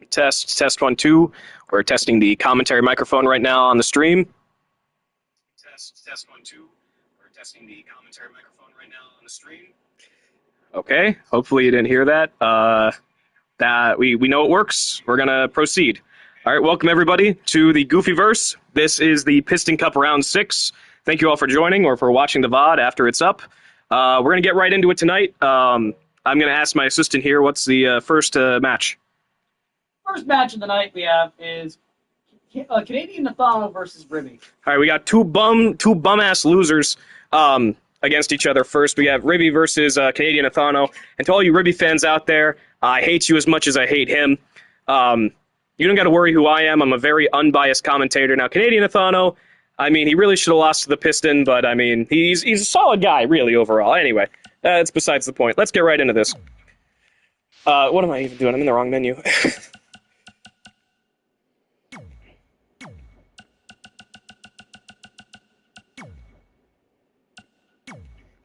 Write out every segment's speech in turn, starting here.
Test 1 2. We're testing the commentary microphone right now on the stream. Test 1 2. We're testing the commentary microphone right now on the stream. Okay, hopefully you didn't hear that. We know it works. We're gonna proceed. All right, welcome everybody to the GoofyVerse. This is the Piston Cup Round 6. Thank you all for joining or for watching the VOD after it's up. We're gonna get right into it tonight. I'm gonna ask my assistant here, what's the first match? First match of the night we have is Canadian Nathano versus Ribby. All right, we got two bum-ass losers against each other first. We have Ribby versus Canadian Nathano. And to all you Ribby fans out there, I hate you as much as I hate him. You don't got to worry who I am. I'm a very unbiased commentator. Now, Canadian Nathano, I mean, he really should have lost to the Piston, but, I mean, he's a solid guy, really, overall. Anyway, that's besides the point. Let's get right into this. What am I even doing? I'm in the wrong menu.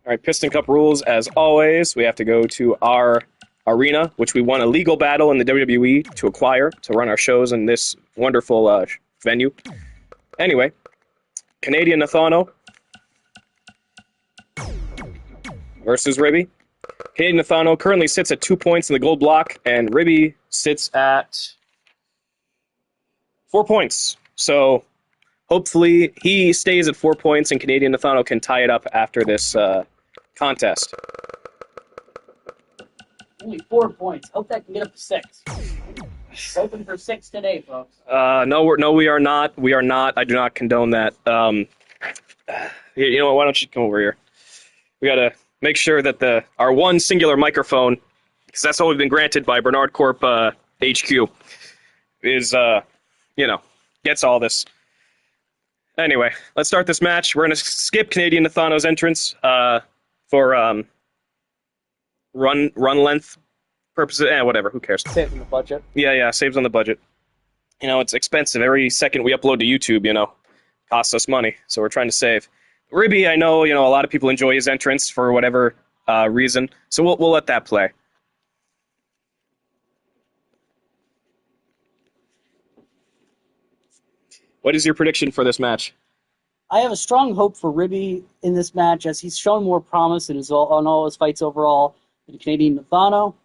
All right, Piston Cup rules, as always. We have to go to our arena, which we won a legal battle in the WWE to acquire, to run our shows in this wonderful venue. Anyway, Canadian Nathano versus Ribby. Canadian Nathano currently sits at 2 points in the gold block, and Ribby sits at 4 points. So hopefully he stays at 4 points, and Canadian Nathano can tie it up after this contest. Only 4 points. Hope that can get up to 6. Hoping for 6 today, folks. No, we are not. We are not. I do not condone that. You know what? Why don't you come over here? We gotta make sure that our one singular microphone, because that's all we've been granted by Bernard Corp HQ, is gets all this. Anyway, let's start this match. We're gonna skip Canadian Nathano's entrance for run length purposes. Whatever. Who cares? Saves on the budget. Yeah. Saves on the budget. You know, it's expensive. Every second we upload to YouTube, costs us money. So we're trying to save. Ribby, I know, a lot of people enjoy his entrance for whatever reason. So we'll let that play. What is your prediction for this match? I have a strong hope for Ribby in this match, as he's shown more promise in all his fights overall than Canadian Nathano.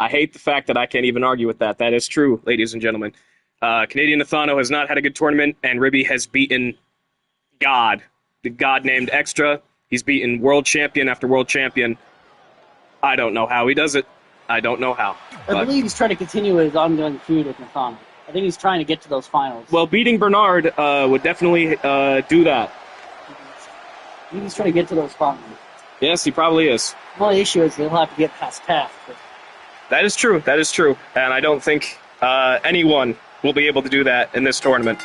I hate the fact that I can't even argue with that. That is true, ladies and gentlemen. Canadian Nathano has not had a good tournament, and Ribby has beaten God. The God named Extra. He's beaten world champion after world champion. I don't know how he does it. I don't know how. I believe he's trying to continue his ongoing feud with Nathano. I think he's trying to get to those finals. Well, beating Bernard would definitely do that. I think he's trying to get to those finals. Yes, he probably is. The only issue is he'll have to get past Taft. That is true. That is true. And I don't think anyone will be able to do that in this tournament.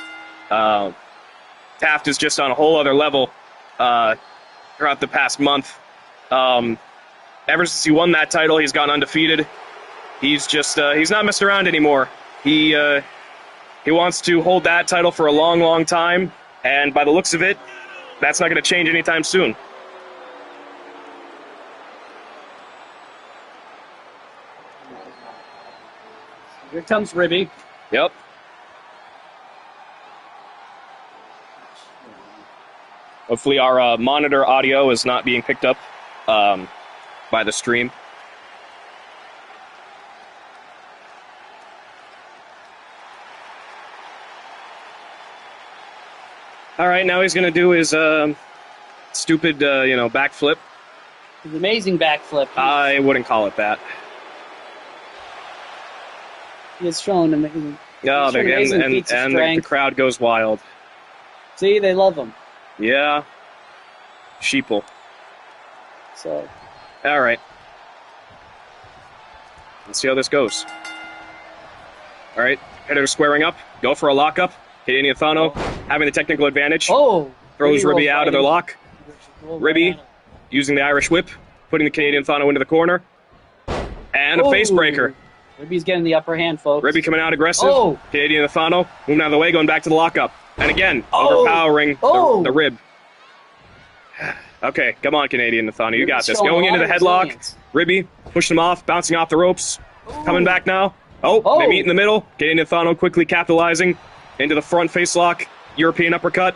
Taft is just on a whole other level throughout the past month. Ever since he won that title, he's gone undefeated. He's just he's not messing around anymore. He wants to hold that title for a long, long time, and by the looks of it, that's not going to change anytime soon. Here comes Ribby. Yep. Hopefully our monitor audio is not being picked up by the stream. All right, now he's going to do his stupid, backflip. His amazing backflip. I wouldn't call it that. He has shown amazing. Oh, the crowd goes wild. See, they love him. Yeah. Sheeple. So. All right. Let's see how this goes. All right, competitors squaring up. Go for a lockup. Canadian Nathano having the technical advantage. Oh! Throws Ribby out of their lock. Ribby using the Irish whip, putting the Canadian Nathano into the corner. And a face breaker. Ribby's getting the upper hand, folks. Ribby coming out aggressive. Oh. Canadian Nathano moving out of the way, going back to the lockup. And again, overpowering the rib. Okay, come on, Canadian Nathano. You got this. Going into the headlock. Ribby pushing him off, bouncing off the ropes. Coming back now. They meet in the middle. Canadian Nathano quickly capitalizing into the front face lock. European uppercut.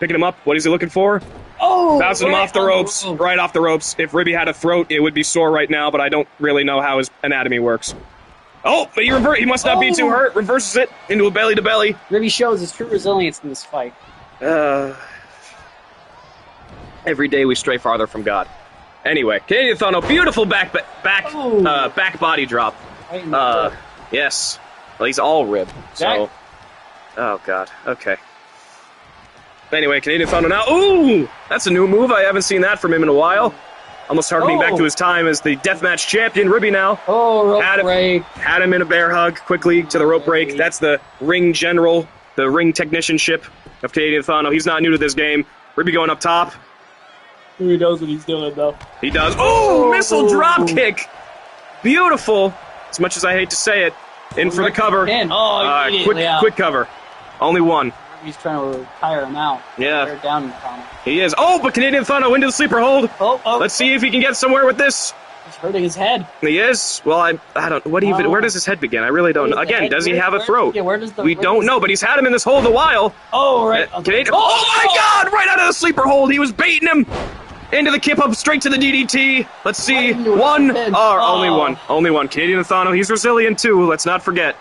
Picking him up. What is he looking for? Bouncing him off the ropes. Right off the ropes. If Ribby had a throat, it would be sore right now, but I don't really know how his anatomy works. But he must not be too hurt. Reverses it into a belly-to-belly. Ribby shows his true resilience in this fight. Every day we stray farther from God. Anyway, Canadian Nathano, beautiful back body drop. Yes. Well, he's all rib. So. Oh God. Okay. Anyway, Canadian Nathano now. Ooh, that's a new move. I haven't seen that from him in a while. Almost harkening back to his time as the deathmatch champion. Ribby now. Rope break. Had him in a bear hug quickly to the rope break. That's the ring general, the ring technicianship of Canadian Nathano. He's not new to this game. Ribby going up top. He knows what he's doing, though. He does. Oh, missile drop kick. Beautiful. As much as I hate to say it. In for the cover. Quick cover. Only one. He's trying to tire him out. Yeah. Tear down Nathano. He is. But Canadian Nathano into the sleeper hold. Let's see if he can get somewhere with this. He's hurting his head. He is. Well, I don't. Where does his head begin? I really don't know. Again, does he have a throat? We don't know, but he's had him in this hold a while. Oh my God! Right out of the sleeper hold. He was baiting him. Into the kip up, straight to the DDT. Let's see. One. Only one. Only one. Canadian Nathano, he's resilient too. Let's not forget.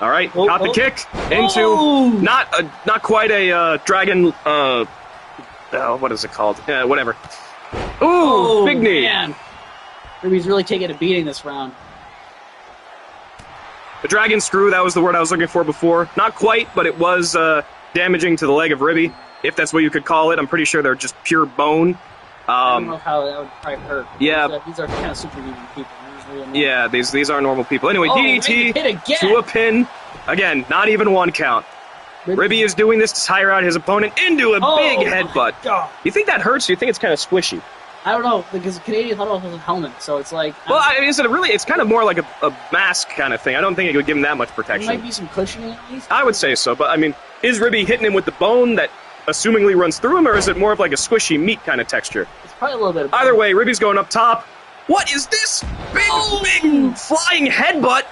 All right, caught the kick into not quite a dragon. What is it called? Whatever. Big knee. Man. Ribby's really taking a beating this round. The dragon screw. That was the word I was looking for before. Not quite, but it was damaging to the leg of Ribby. If that's what you could call it. I'm pretty sure they're just pure bone. I don't know how that would probably hurt. Yeah. These are kind of superhuman people. Yeah, these are normal people. Anyway, DDT to a pin. Again, not even one count. Ribby is doing this to tire out his opponent into a big headbutt. You think that hurts? Or you think it's kind of squishy? I don't know, because Canadian Nathano has a helmet, so it's like... Well, is it really? It's kind of more like a mask kind of thing. I don't think it would give him that much protection. There might be some cushioning at least. I would say so, but I mean, is Ribby hitting him with the bone that assumingly runs through him, or is it more of like a squishy meat kind of texture? It's probably a little bit of Either way, Ribby's going up top. What is this? Big flying headbutt.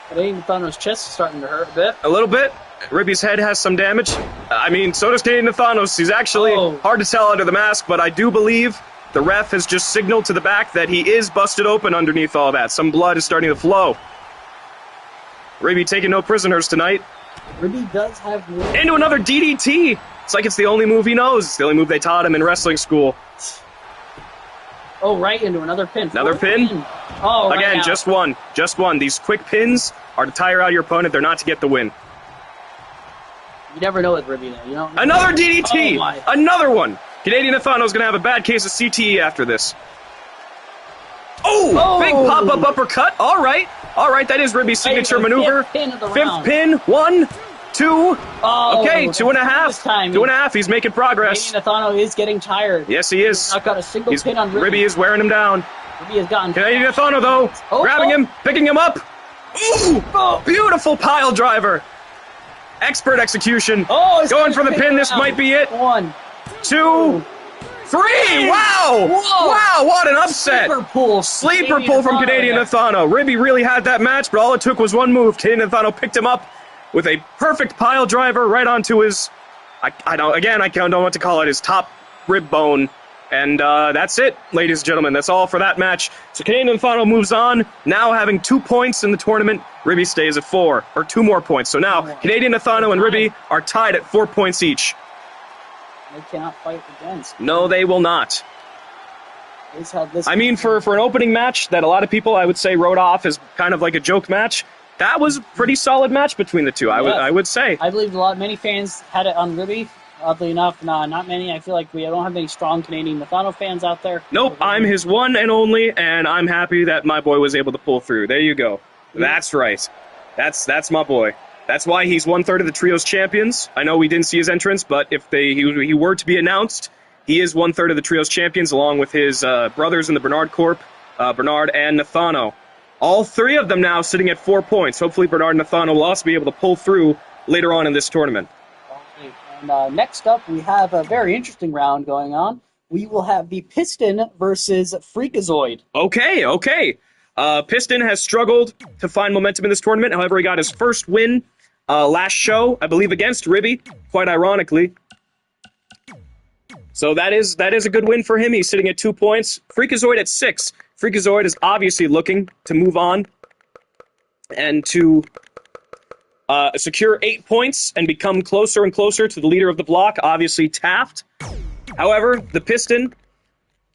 Canadian Nathano's chest is starting to hurt a bit. A little bit. Ribby's head has some damage. I mean, so does Canadian Nathano's. He's actually hard to tell under the mask, but I do believe the ref has just signaled to the back that he is busted open underneath all that. Some blood is starting to flow. Ribby taking no prisoners tonight. Ribby does have more. Into another DDT. It's like it's the only move he knows. It's the only move they taught him in wrestling school. Right into another pin. Another pin? Again, just one. Just one. These quick pins are to tire out your opponent. They're not to get the win. You never know with Ribby, though. You know. Another DDT! Another one! Canadian Nathano's going to have a bad case of CTE after this. Big pop-up uppercut. All right, that is Ribby's signature maneuver. Fifth pin. 1, 2. Okay, 2.5. 2.5. He's making progress. Canadian Nathano is getting tired. Yes, he is. He's not got a single pin on Ribby. Ribby is wearing him down. Ribby has gotten... Canadian Nathano, though, grabbing him, picking him up. Beautiful pile driver. Expert execution. Going for the pin. This might be it. 1, 2, 3. Wow! Wow! What an upset! Sleeper pull from Canadian Nathano. Ribby really had that match, but all it took was one move. Canadian Nathano picked him up with a perfect pile driver right onto his. I don't know what to call it. His top rib bone. And that's it, ladies and gentlemen. That's all for that match. So Canadian Nathano moves on, now having 2 points in the tournament. Ribby stays at 4, or 2 more points. So now Canadian Nathano and Ribby are tied at 4 points each. They cannot fight against. No, they will not. I mean, for an opening match that a lot of people, I would say, wrote off as kind of like a joke match, that was a pretty solid match between the two, I would say. I believe many fans had it on Ribby. Oddly enough, not many. I feel like we don't have any strong Canadian Nathano fans out there. Nope, I'm his one and only, and I'm happy that my boy was able to pull through. There you go. That's right. That's my boy. That's why he's 1/3 of the Trios champions. I know we didn't see his entrance, but if he were to be announced, he is 1/3 of the Trios champions, along with his brothers in the Bernard Corp, Bernard and Nathano. All 3 of them now sitting at 4 points. Hopefully Bernard and Nathano will also be able to pull through later on in this tournament. And next up, we have a very interesting round going on. We will have the Piston versus Freakazoid. Okay. Piston has struggled to find momentum in this tournament. However, he got his first win last show, I believe, against Ribby, quite ironically. So that is a good win for him. He's sitting at 2 points. Freakazoid at 6. Freakazoid is obviously looking to move on and to secure 8 points and become closer and closer to the leader of the block, obviously Taft. However, the Piston,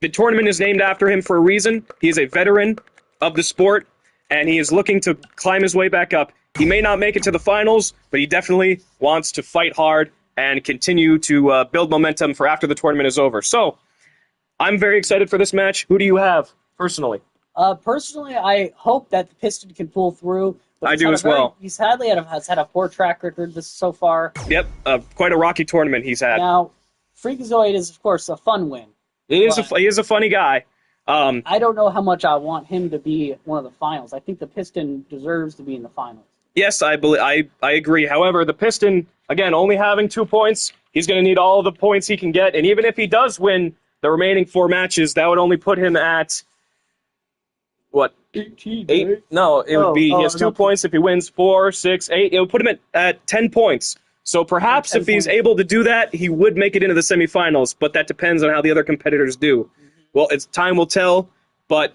the tournament is named after him for a reason. He is a veteran of the sport, and he is looking to climb his way back up. He may not make it to the finals, but he definitely wants to fight hard and continue to build momentum for after the tournament is over. So, I'm very excited for this match. Who do you have, personally? Personally, I hope that the Piston can pull through. I do as well. He sadly has had a poor track record so far. Yep, quite a rocky tournament he's had. Now, Freakazoid is, of course, a fun win. He is a funny guy. I don't know how much I want him to be one of the finals. I think the Piston deserves to be in the finals. Yes, I agree. However, the Piston, again, only having 2 points, he's going to need all the points he can get. And even if he does win the remaining 4 matches, that would only put him at, what? 18, 8? right? No, it would be, he has 2 points if he wins 4, 6, 8. It would put him at 10 points. So perhaps if he's able to do that, he would make it into the semifinals, but that depends on how the other competitors do. Mm-hmm. Well, time will tell, but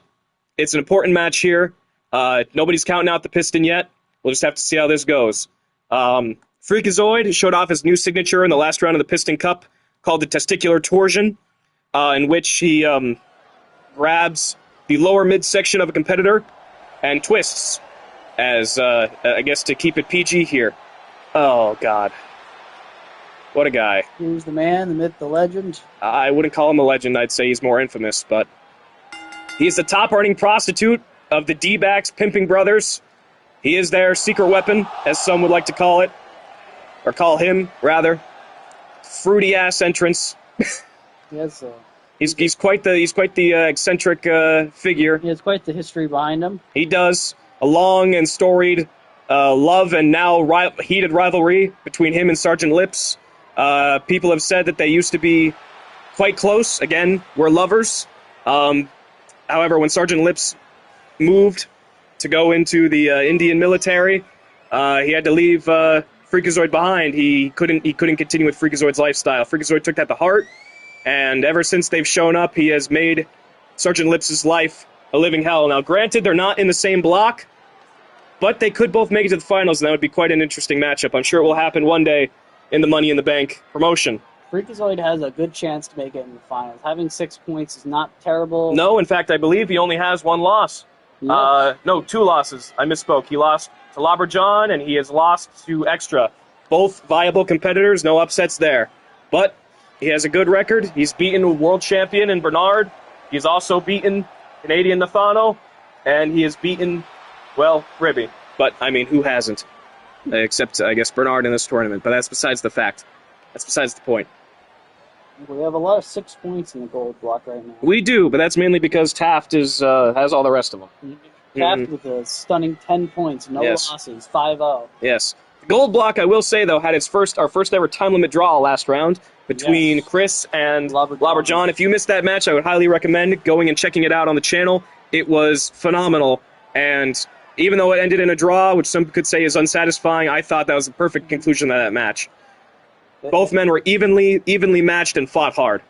it's an important match here. Nobody's counting out the Piston yet. We'll just have to see how this goes. Freakazoid showed off his new signature in the last round of the Piston Cup called the Testicular Torsion, in which he grabs the lower midsection of a competitor and twists, as, I guess, to keep it PG here. Oh, God. What a guy. Here's the man, the myth, the legend. I wouldn't call him a legend. I'd say he's more infamous, but he is the top-earning prostitute of the D-backs Pimping Brothers. He is their secret weapon, as some would like to call it. Or call him, rather. Fruity-ass entrance. Yes, He's quite the eccentric figure. He has quite the history behind him. He does. A long and storied love and now heated rivalry between him and Sergeant Lips. People have said that they used to be quite close. Again, we're lovers. However, when Sergeant Lips moved to go into the Indian military, he had to leave Freakazoid behind. He couldn't continue with Freakazoid's lifestyle. Freakazoid took that to heart, and ever since they've shown up, he has made Sergeant Lips' life a living hell. Now, granted, they're not in the same block, but they could both make it to the finals, and that would be quite an interesting matchup. I'm sure it will happen one day in the Money in the Bank promotion. Freakazoid has a good chance to make it in the finals. Having 6 points is not terrible. No, in fact, I believe he only has 1 loss. Yes. No, 2 losses. I misspoke. He lost to Lobberjohn, and he has lost to Extra. Both viable competitors, no upsets there. But he has a good record. He's beaten a world champion in Bernard. He's also beaten Canadian Nathano, and he has beaten, well, Ribby. But, I mean, who hasn't? Except, I guess, Bernard in this tournament. But that's besides the fact. That's besides the point. We have a lot of 6 points in the gold block right now. We do, but that's mainly because Taft has all the rest of them. Taft with a stunning 10 points, no losses, 5-0. Yes. The gold block, I will say, though, had our first ever time limit draw last round between Chris and Lobberjohn. If you missed that match, I would highly recommend going and checking it out on the channel. It was phenomenal, and even though it ended in a draw, which some could say is unsatisfying, I thought that was the perfect conclusion to that match. Both men were evenly matched and fought hard.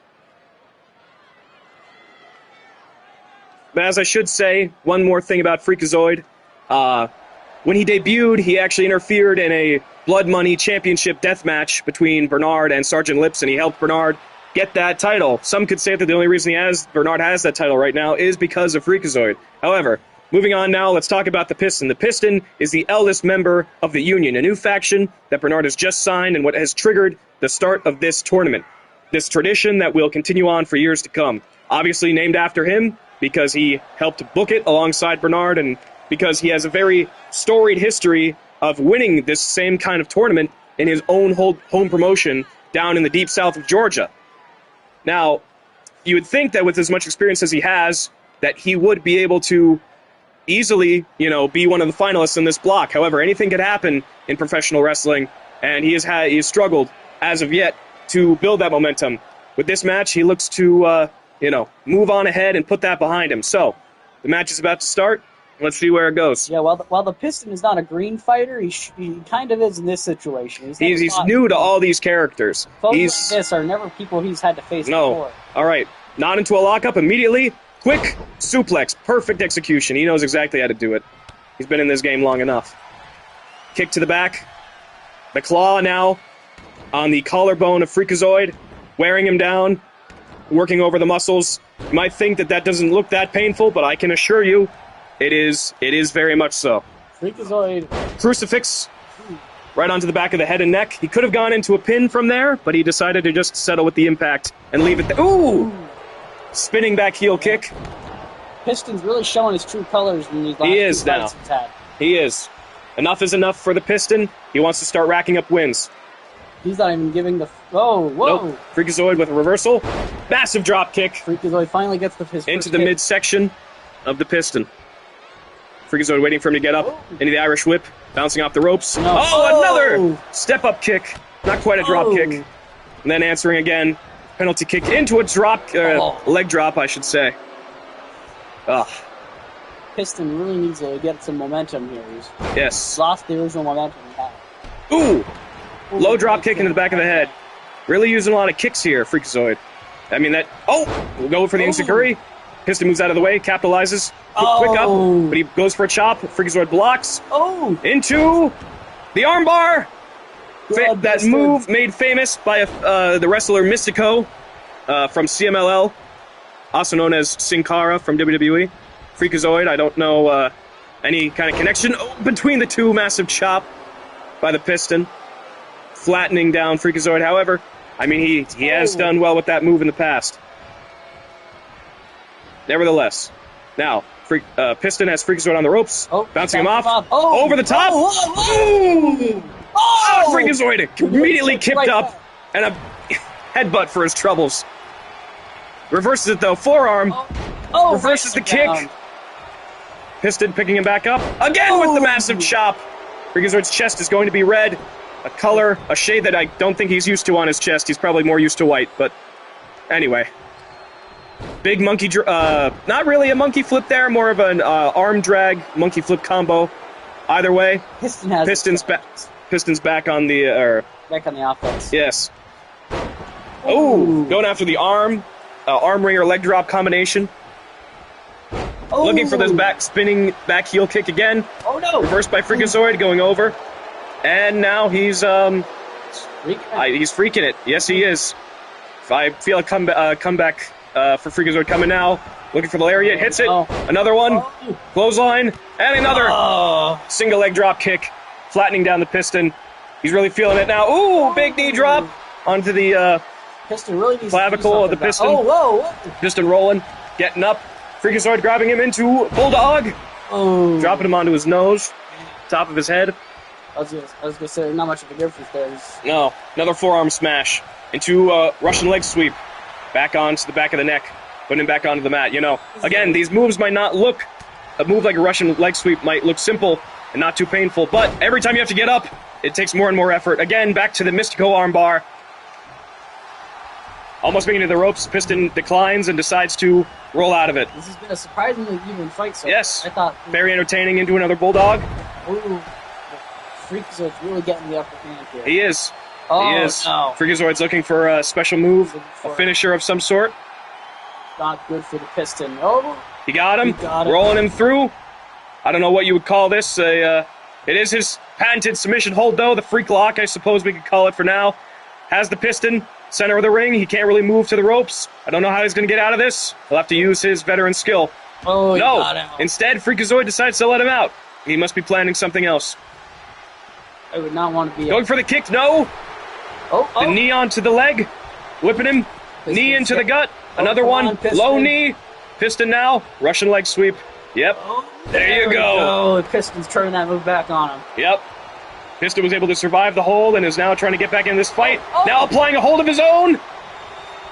But as I should say, one more thing about Freakazoid. When he debuted, he actually interfered in a Blood Money Championship death match between Bernard and Sergeant Lips, and he helped Bernard get that title. Some could say that the only reason Bernard has that title right now is because of Freakazoid. However, moving on now, let's talk about the Piston. The Piston is the eldest member of the Union, a new faction that Bernard has just signed and what has triggered the start of this tournament. This tradition that will continue on for years to come. Obviously named after him because he helped book it alongside Bernard and because he has a very storied history of winning this same kind of tournament in his own home promotion down in the deep south of Georgia. Now, you would think that with as much experience as he has, that he would be able to easily, be one of the finalists in this block. However, anything could happen in professional wrestling, and he has struggled as of yet to build that momentum. With this match, he looks to, move on ahead and put that behind him. So, the match is about to start. Let's see where it goes. Yeah, while the Piston is not a green fighter, he kind of is in this situation. He's new to all these characters. Foes like this are never people he's had to face before. All right, not into a lockup immediately. Quick suplex, perfect execution. He knows exactly how to do it. He's been in this game long enough. Kick to the back. The claw now on the collarbone of Freakazoid, wearing him down, working over the muscles. You might think that doesn't look that painful, but I can assure you, it is very much so. Freakazoid. Crucifix right onto the back of the head and neck. He could have gone into a pin from there, but he decided to just settle with the impact and leave it there. Ooh! Spinning back heel kick. Piston's really showing his true colors in these last two fights he's had. He is. Enough is enough for the Piston. He wants to start racking up wins. He's not even giving the... Oh, whoa! Nope. Freakazoid with a reversal. Massive drop kick. Freakazoid finally gets his into the midsection of the Piston. Freakazoid waiting for him to get up into the Irish whip, bouncing off the ropes. No. Oh, another step-up kick. Not quite a drop kick. And then answering again. Penalty kick into a leg drop, I should say. Ugh. Piston really needs to get some momentum here. He's lost the original momentum he had. Ooh! Low drop kick into the back of the head. Really using a lot of kicks here, Freakazoid. I mean, that... Oh! We'll go for the Inzaguri. Piston moves out of the way, capitalizes. Quick up, but he goes for a chop. Freakazoid blocks. Into the armbar. That move made famous by the wrestler Mystico from CMLL, also known as Sin Cara from WWE. Freakazoid, I don't know any kind of connection between the two. Massive chop by the Piston, flattening down Freakazoid. However, I mean, he has done well with that move in the past. Nevertheless, now Piston has Freakazoid on the ropes, bouncing him off. Over the top. Freakazoid immediately kicked up and a headbutt for his troubles. Reverses it though, forearm. Reverses the kick. Piston picking him back up again with the massive chop. Freakazoid's chest is going to be red, a shade that I don't think he's used to on his chest. He's probably more used to white, but anyway. Big monkey, not really a monkey flip there, more of an arm drag monkey flip combo. Either way, Piston's back on the back on the offense. Yes. Oh, going after the arm ringer leg drop combination. Looking for this spinning back heel kick again. Oh no! Reversed by Freakazoid, going over, and now he's freaking it. Yes, he is. I feel a comeback for Freakazoid coming now. Looking for the lariat, hits it. Another one, clothesline, and another single leg drop kick, flattening down the Piston. He's really feeling it now. Ooh, big knee drop onto the Piston really needs clavicle of the Piston. Piston rolling, getting up. Freakazoid grabbing him into Bulldog. Dropping him onto his nose, top of his head. I was gonna say, not much of a difference there. No, another forearm smash into Russian leg sweep. Back onto the back of the neck, putting him back onto the mat. You know, again, these moves might not look, a move like a Russian leg sweep might look simple and not too painful, but every time you have to get up, it takes more and more effort. Again, back to the Mystico armbar. Almost making it to the ropes, Piston declines and decides to roll out of it. This has been a surprisingly even fight so Yes. I thought very entertaining into another Bulldog. Freakazoid's really getting the upper hand here. He is. He is. No. Freakazoid's looking for a special move, a finisher of some sort. Not good for the Piston. He got him, rolling him through. I don't know what you would call this. It is his patented submission hold, though. The freak lock, I suppose we could call it for now. Has the Piston, center of the ring. He can't really move to the ropes. I don't know how he's going to get out of this. He'll have to use his veteran skill. No. Got him. Instead, Freakazoid decides to let him out. He must be planning something else. I would not want to be... Going for the kick, no! The knee onto the leg, whipping him, knee into the gut, another one, low knee, Piston now, Russian leg sweep, yep, there you go. The Piston's turning that move back on him. Yep, Piston was able to survive the hold and is now trying to get back in this fight, now applying a hold of his own,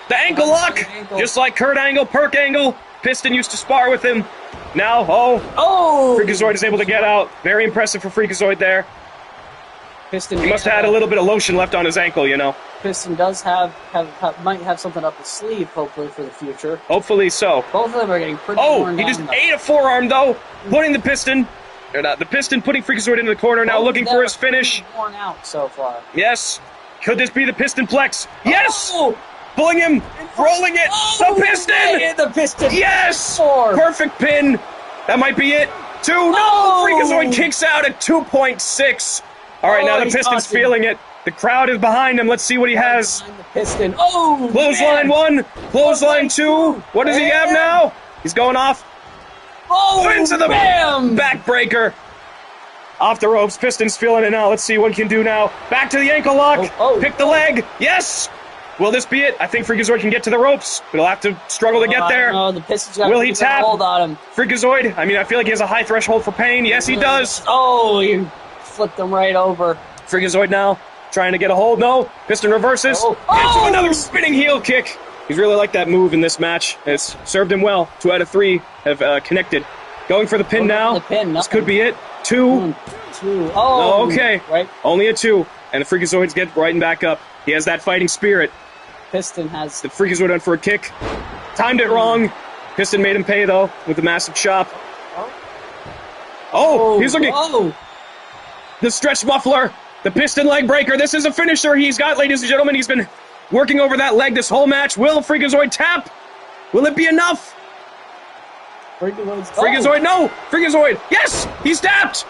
the ankle lock, just like Kurt Angle, Perk Angle, Piston used to spar with him, now, Freakazoid is able to get out, very impressive for Freakazoid there. Piston. He must have had a little bit of lotion left on his ankle, you know. Piston does might have something up his sleeve, hopefully, for the future. Hopefully so. Both of them are getting pretty Oh, worn he down, just though. ate a forearm, though. Putting the Piston. Or not, the Piston putting Freakazoid into the corner now, looking for his finish. Worn out so far. Yes. Could this be the Piston Plex? Yes! Oh! Pulling him, rolling it. Oh, the Piston! The Piston! Yes! 4. Perfect pin. That might be it. 2. No! Oh! Freakazoid kicks out at 2.6. All right, now the he's Piston's tossing. feeling it. The crowd is behind him. Let's see what he has. Behind the Piston. Oh! Clothesline man. 1. Clothesline 2. What does he have And- now? He's going off. Oh! Into the bam! backbreaker. Off the ropes. Piston's feeling it now. Let's see what he can do now. Back to the ankle lock. Pick the leg. Yes! Will this be it? I think Freakazoid can get to the ropes, but he'll have to struggle to get there. No, the Piston's got Will he a tap? hold on him. Freakazoid, I mean, I feel like he has a high threshold for pain. Yes, he does. Oh, he flipped him right over. Freakazoid now trying to get a hold. No. Piston reverses. Oh. Into Oh! another spinning heel kick. He's really liked that move in this match. It's served him well. 2 out of 3 have connected. Going for the pin now. The pin, This could be it. 2. 1, 2. Oh, Okay. Right. Only a 2. And the Freakazoids get right and back up. He has that fighting spirit. Piston has. The Freakazoid went for a kick. Timed it wrong. Piston made him pay, though, with a massive chop. Oh, he's looking. Oh, The stretch muffler. The Piston leg breaker. This is a finisher he's got, ladies and gentlemen. He's been working over that leg this whole match. Will Freakazoid tap? Will it be enough? Freakazoid, no! Freakazoid, yes! He's tapped!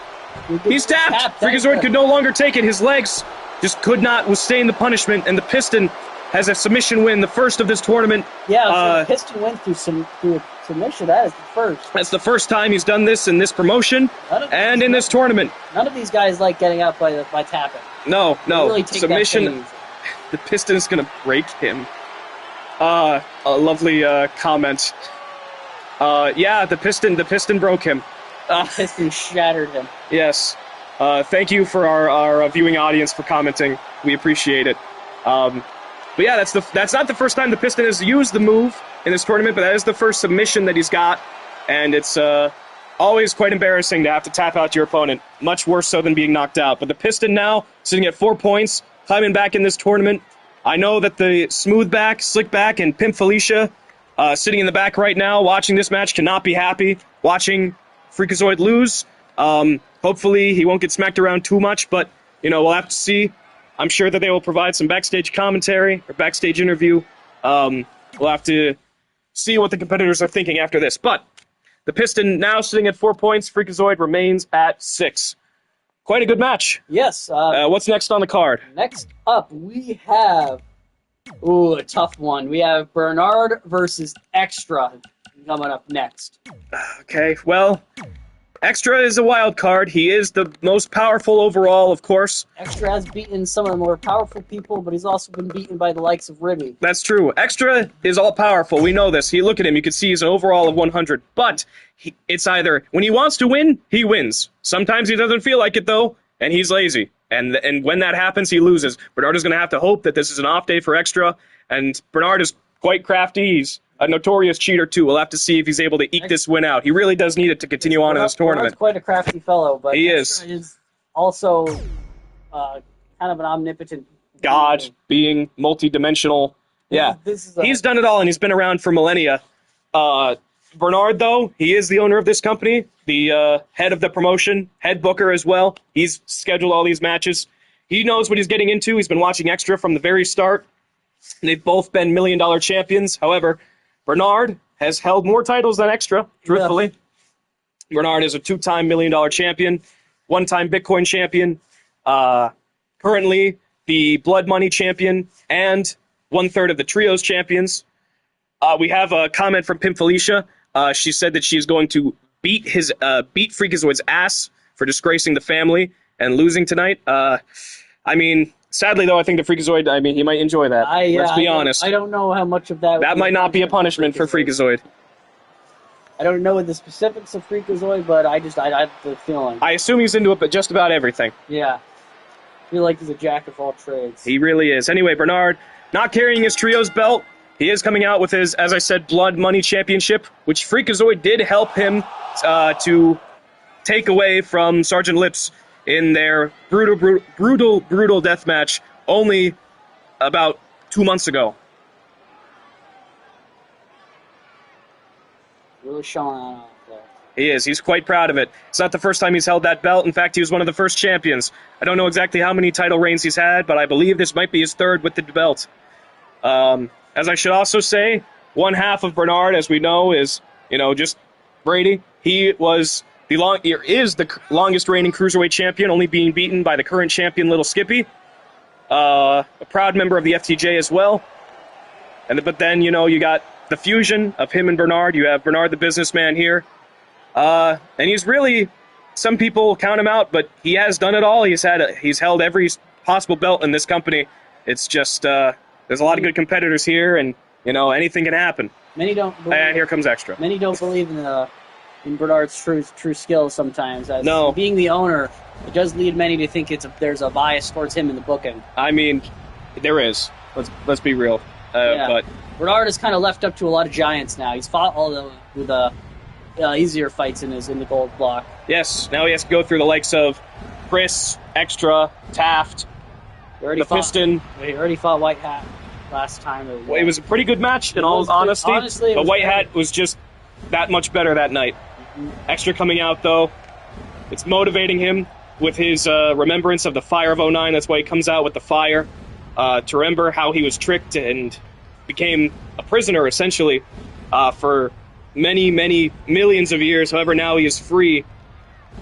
He's tapped! Freakazoid could no longer take it. His legs just could not withstand the punishment, and the Piston has a submission win, the first of this tournament. Yeah, so the Piston went through a submission. That is the first. That's the first time he's done this in this promotion and in this tournament. None of these guys like getting up by tapping. No, They really take submission. that pain. The Piston is going to break him. A lovely comment. Yeah, the Piston broke him. Piston shattered him. Yes. Thank you for our viewing audience for commenting. We appreciate it. But yeah, that's not the first time the Piston has used the move in this tournament, but that is the first submission that he's got, and it's always quite embarrassing to have to tap out your opponent. Much worse so than being knocked out. But the Piston now sitting at 4 points, climbing back in this tournament. I know that the smooth back, slick back, and Pimp Felicia sitting in the back right now watching this match cannot be happy watching Freakazoid lose. Hopefully he won't get smacked around too much, but we'll have to see. I'm sure that they will provide some backstage commentary or backstage interview. We'll have to see what the competitors are thinking after this. But the Piston now sitting at 4 points. Freakazoid remains at 6. Quite a good match. Yes. What's next on the card? Next up, we have a tough one. We have Bernard versus Extra coming up next. Okay, well, Extra is a wild card. He is the most powerful overall, of course. Extra has beaten some of the more powerful people, but he's also been beaten by the likes of Ribby. That's true. Extra is all powerful. We know this. Look at him. You can see he's an overall of 100. But it's either when he wants to win, he wins. Sometimes he doesn't feel like it, though, and he's lazy. And when that happens, he loses. Bernard is going to have to hope that this is an off day for Extra. And Bernard is quite crafty. He's a notorious cheater, too. We'll have to see if he's able to eke this win out. He really does need it to continue on in this tournament. Bernard's quite a crafty fellow, but he Extra is also kind of an omnipotent God, being multi-dimensional. Yeah, he's done it all, and he's been around for millennia. Bernard, though, he is the owner of this company, the head of the promotion, head booker as well. He's scheduled all these matches. He knows what he's getting into. He's been watching Extra from the very start. They've both been $1 million champions. However, Bernard has held more titles than Extra, truthfully. Yeah. Bernard is a 2-time $1 million champion, 1-time Bitcoin champion, currently the Blood Money champion, and 1/3 of the Trios champions. We have a comment from Pimp Felicia. She said that she's going to beat Freakazoid's ass for disgracing the family and losing tonight. Sadly, though, I think the Freakazoid, he might enjoy that. Let's be honest. I don't know how much of that... That might not be a punishment for Freakazoid. I don't know the specifics of Freakazoid, but I have the feeling. I assume he's into it, but just about everything. Yeah. I feel like he's a jack of all trades. He really is. Anyway, Bernard, not carrying his Trios belt. He is coming out with his, as I said, Blood Money Championship, which Freakazoid did help him to take away from Sergeant Lips in their brutal death match only about 2 months ago. Really showing that off there. He is. He's quite proud of it. It's not the first time he's held that belt. In fact, he was one of the first champions. I don't know exactly how many title reigns he's had, but I believe this might be his third with the belt. As I should also say, one half of Bernard, as we know, is, just Brady. He was is the longest reigning cruiserweight champion, only being beaten by the current champion, Little Skippy. A proud member of the FTJ as well. But then, you got the fusion of him and Bernard. You have Bernard the businessman here. And he's really, some people count him out, but he has done it all. He's held every possible belt in this company. It's just, there's a lot of good competitors here, and, anything can happen. Many don't believe, and here comes Extra. Many don't believe in Bernard's true skills sometimes. As no. Being the owner, it does lead many to think there's a bias towards him in the booking. I mean, there is. Let's be real. But Bernard is kind of left up to a lot of giants now. He's fought all the easier fights in the gold block. Yes, now he has to go through the likes of Chris, Extra, Taft, Piston. He already fought White Hat last time. Well, it was a pretty good match, in all honesty. But White Hat was just that much better that night. Mm-hmm. Extra coming out, though. It's motivating him with his remembrance of the fire of 09. That's why he comes out with the fire. To remember how he was tricked and became a prisoner, essentially, for many, many millions of years. However, now he is free,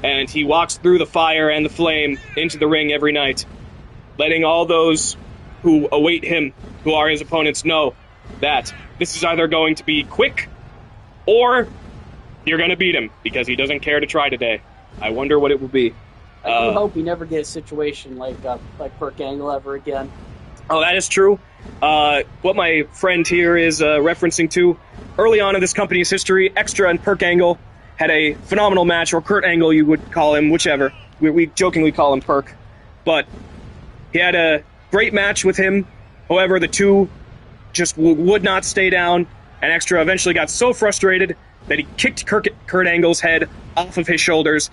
and he walks through the fire and the flame into the ring every night, letting all those who await him, who are his opponents, know that this is either going to be quick or you're going to beat him, because he doesn't care to try today. I wonder what it will be. I do hope we never get a situation like Perk Angle ever again. Oh, that is true. What my friend here is referencing to, early on in this company's history, Extra and Perk Angle had a phenomenal match, or Kurt Angle, you would call him, whichever. We jokingly call him Perk. But he had a great match with him. However, the two just would not stay down, and Extra eventually got so frustrated that he kicked Kurt Angle's head off of his shoulders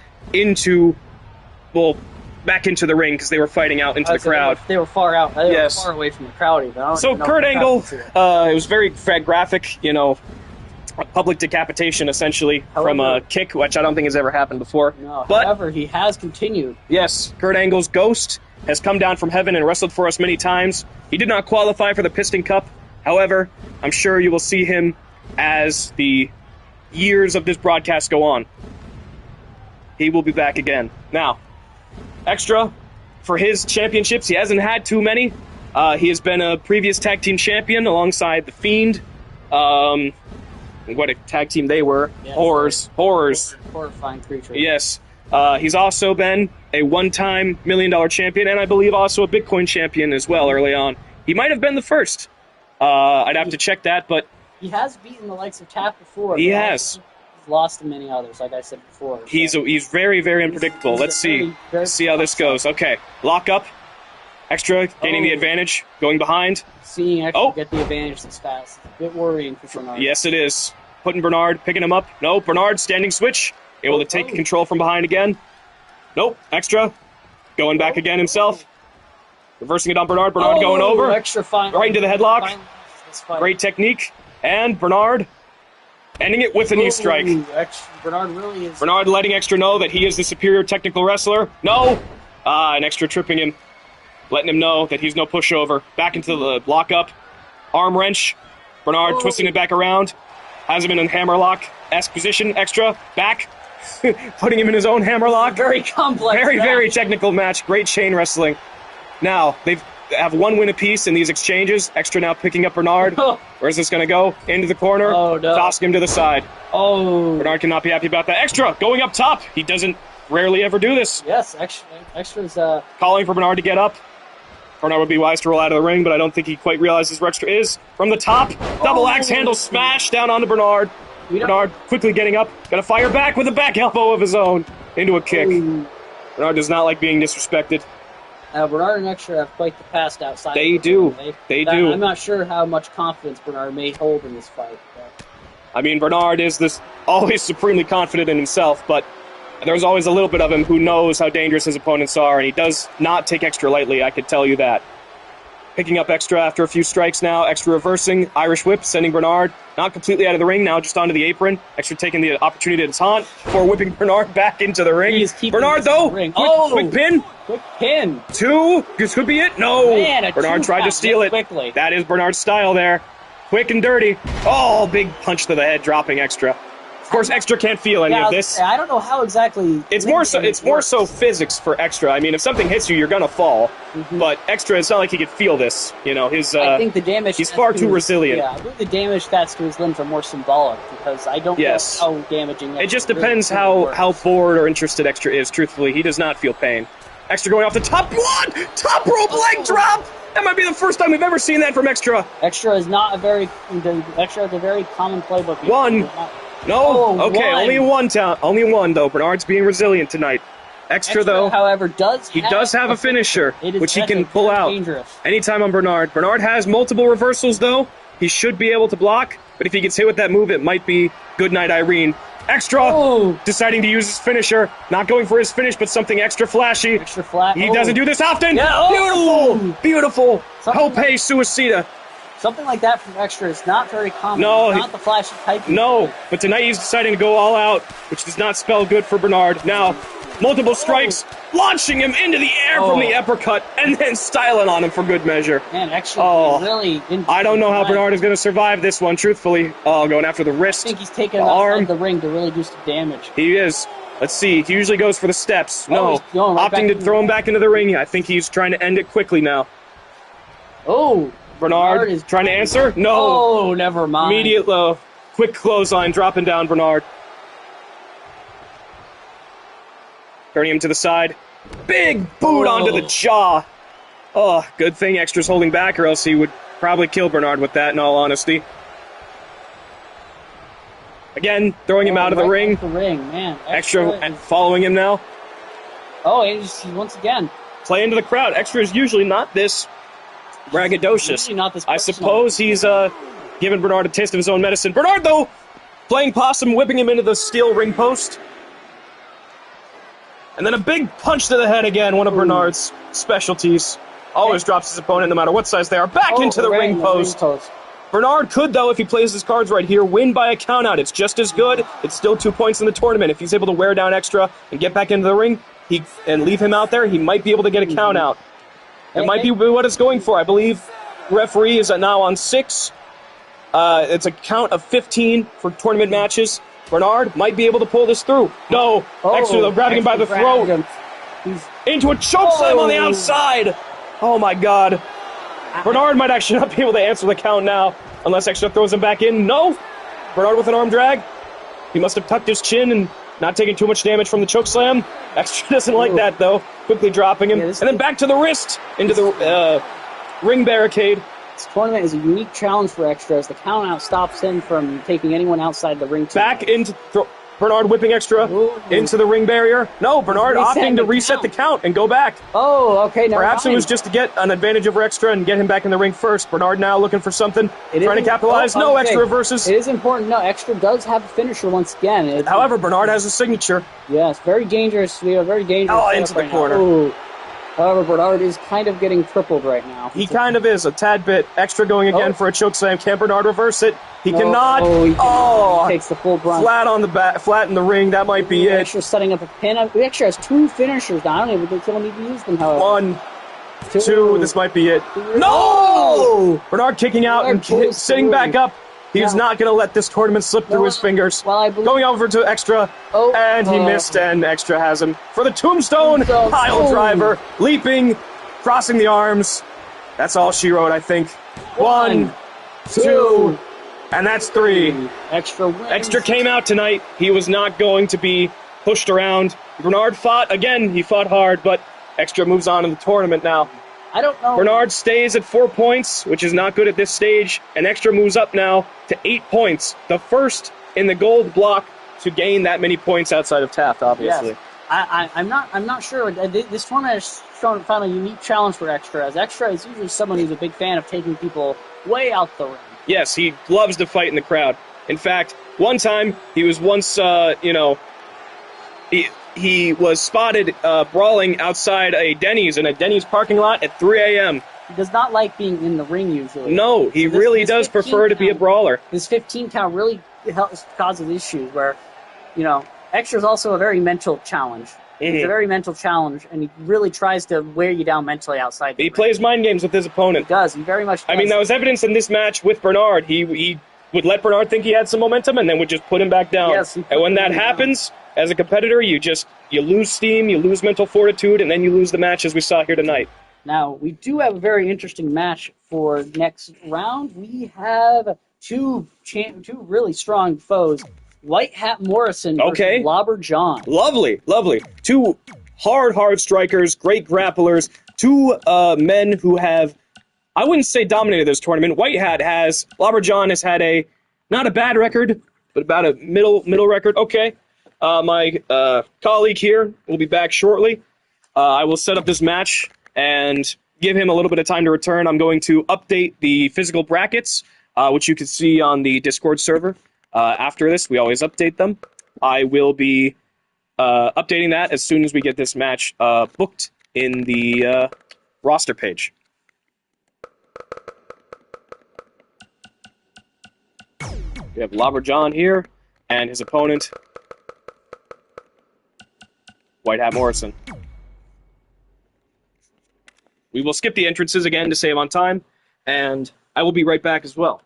back into the ring, because they were fighting out into the crowd. They were far out. They were far away from the crowd even. So Kurt Angle, it was very graphic, public decapitation, essentially, from a kick, which I don't think has ever happened before. No, however, he has continued. Yes, Kurt Angle's ghost has come down from heaven and wrestled for us many times. He did not qualify for the Piston Cup. However, I'm sure you will see him as the years of this broadcast go on. He will be back again. Now, Extra, for his championships, he hasn't had too many. He has been a previous tag team champion alongside The Fiend. What a tag team they were. Yes, Horrors. Horrifying creature. Yes. He's also been a one-time $1 million champion, and I believe also a Bitcoin champion as well early on. He might have been the first. I'd have to check that, but he has beaten the likes of Taft before. He has. He's lost to many others, like I said before. So. He's very, very unpredictable. Let's see how this goes. Okay, lock up. Extra gaining the advantage, going behind. Seeing Extra get the advantage this fast. It's a bit worrying for Bernard. Yes, it is. Putting Bernard, picking him up. No, Bernard, standing switch. Able to take control from behind again. Nope, Extra. Going back again himself. Reversing it on Bernard. Bernard going over. Extra right into the headlock. Great technique. And Bernard ending it with a knee strike. Bernard really is. Bernard letting Extra know that he is the superior technical wrestler. No! And Extra tripping him. Letting him know that he's no pushover. Back into the lockup. Arm wrench. Bernard twisting it back around. Has him in a hammerlock-esque position. Extra. Back. Putting him in his own hammerlock. Very complex. Very technical match. Great chain wrestling. Now, they have one win apiece in these exchanges. Extra now picking up Bernard. Where's this going to go? Into the corner. Oh, no. Tossing him to the side. Oh. Bernard cannot be happy about that. Extra going up top. He doesn't rarely ever do this. Yes, Extra's... calling for Bernard to get up. Bernard would be wise to roll out of the ring, but I don't think he quite realizes where Extra is. From the top, double axe handle smash down onto Bernard. Bernard quickly getting up. Going to fire back with a back elbow of his own into a kick. Bernard does not like being disrespected. Bernard and Extra have quite the past outside. They do. They do. I'm not sure how much confidence Bernard may hold in this fight. But. I mean, Bernard is always supremely confident in himself, but There's always a little bit of him who knows how dangerous his opponents are, and he does not take Extra lightly, I could tell you that. Picking up Extra after a few strikes now. Extra reversing. Irish whip, sending Bernard not completely out of the ring, now just onto the apron. Extra taking the opportunity to taunt before whipping Bernard back into the ring. Bernard, though, quick pin. Quick pin. 2. This could be it. No. Man, Bernard tried to steal it. Quickly. That is Bernard's style there. Quick and dirty. Oh, big punch to the head, dropping Extra. Of course, Extra can't feel any of this. I don't know how exactly. It's more so physics for Extra. I mean, if something hits you, you're gonna fall. But Extra, it's not like he could feel this. You know, his. I think the damage. He's far too resilient. Yeah, I believe the damage stats to his limbs are more symbolic because I don't know how damaging. It just depends how bored or interested Extra is. Truthfully, he does not feel pain. Extra going off the top rope leg drop. That might be the first time we've ever seen that from Extra. Extra is not a very. Extra is a very common playbook. One. No, okay, only one though. Bernard's being resilient tonight. Extra though, however, does have a finisher, which he can pull out anytime on Bernard. Bernard has multiple reversals though. He should be able to block, but if he gets hit with that move, it might be good night, Irene. Extra deciding to use his finisher, not going for his finish, but something extra flashy. Extra flat. He doesn't do this often. Yeah. Beautiful. Hope Suicida. Something like that from Extra is not very common. No, not the flashy type. No, but tonight he's deciding to go all out, which does not spell good for Bernard. Now, multiple strikes, launching him into the air from the uppercut, and then styling on him for good measure. Man, Extra really didn't. I don't know how Bernard is going to survive this one, truthfully. Oh, going after the wrist. I think he's taking him outside the ring to really do some damage. He is. Let's see. He usually goes for the steps. No, opting to throw him back into the ring. I think he's trying to end it quickly now. Bernard is trying to answer? No. Oh, never mind. Immediate low. Quick clothesline, dropping down Bernard. Turning him to the side. Big boot onto the jaw. Oh, good thing Extra's holding back, or else he would probably kill Bernard with that, in all honesty. Again, throwing him out of the ring. Man. Extra following him now. Oh, and he's once again. Play into the crowd. Extra is usually not this braggadocious. I suppose he's giving Bernard a taste of his own medicine. Bernard, though, playing possum, whipping him into the steel ring post. And then a big punch to the head again, one of Bernard's specialties. Always drops his opponent no matter what size they are. Back into the ring post. Bernard could, though, if he plays his cards right here, win by a countout. It's just as good. It's still 2 points in the tournament. If he's able to wear down Extra and get back into the ring and leave him out there, he might be able to get a countout. It might be what it's going for. I believe referee is now on 6. It's a count of 15 for tournament matches. Bernard might be able to pull this through. No, Extra grabbing him by the throat. Into a chokeslam on the outside. Oh my God. Bernard might actually not be able to answer the count now, unless Extra throws him back in. No. Bernard with an arm drag. He must have tucked his chin and not taking too much damage from the chokeslam. Extra doesn't like that, though. Quickly dropping him. And then back to the wrist, into the ring barricade. This tournament is a unique challenge for Extra, as the count-out stops him from taking anyone outside the ring. Back into... Bernard whipping Extra into the ring barrier. No, Bernard opting to reset the count and go back. Oh, okay. Perhaps it was just to get an advantage over Extra and get him back in the ring first. Bernard now looking for something, trying to capitalize. No, Extra reverses. It is important. No, Extra does have a finisher once again. However, Bernard has a signature. Yes, very dangerous. We are very dangerous. Oh, into the corner. However, Bernard is kind of getting crippled right now. He kind of is, a tad bit. Extra going again for a chokeslam. Can Bernard reverse it? He cannot. He takes the full brunt. Flat on the back, flat in the ring. That might be it. Extra setting up a pin. Extra has 2 finishers now. I don't even think someone need to use them, however. 1, 2. This might be it. No! Bernard kicking out and sitting back up. He's not going to let this tournament slip through his fingers. Going over to Extra, and he missed, and Extra has him for the tombstone pile driver, leaping, crossing the arms. That's all she wrote, I think. 1, 2, and that's 3. Extra wins. Extra came out tonight. He was not going to be pushed around. Bernard fought. Again, he fought hard, but Extra moves on in the tournament now. I don't know. Bernard stays at 4 points, which is not good at this stage, and Extra moves up now to 8 points. The first in the gold block to gain that many points outside of Taft, obviously. Yes. I'm not sure. This tournament has found a unique challenge for Extra, as Extra is usually someone who's a big fan of taking people way out the ring. Yes, he loves to fight in the crowd. In fact, one time, he was once, he was spotted brawling outside a Denny's in a Denny's parking lot at 3 a.m. He does not like being in the ring usually. No, he really does prefer to be a brawler. His 15 count really causes issues where, Extra's also a very mental challenge. It's a very mental challenge, and he really tries to wear you down mentally outside the ring. He plays mind games with his opponent. He does. He very much does. I mean, that was evidence in this match with Bernard. He would let Bernard think he had some momentum and then would just put him back down. Yes, and when that happens, as a competitor, you lose steam, you lose mental fortitude, and then you lose the match as we saw here tonight. Now, we do have a very interesting match for next round. We have two really strong foes. White Hat Morrison versus Lobber John. Lovely. Two hard strikers, great grapplers, two men who have, I wouldn't say dominated this tournament. Lobber John has had not a bad record, but about a middle record. Okay. My colleague here will be back shortly. I will set up this match and give him a little bit of time to return. I'm going to update the physical brackets, which you can see on the Discord server. After this, we always update them. I will be updating that as soon as we get this match booked in the roster page. We have Lobber John here, and his opponent, White Hat Morrison. We will skip the entrances again to save on time, and I will be right back as well.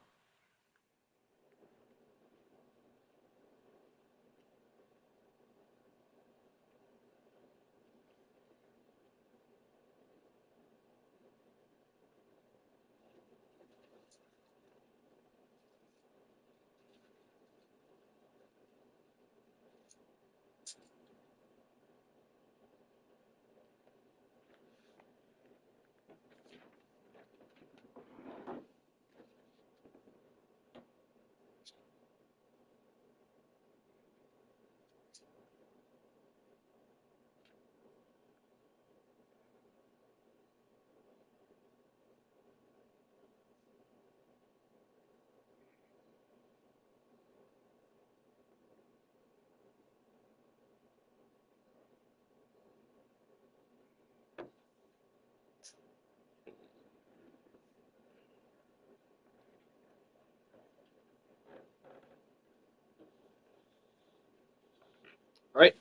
All right.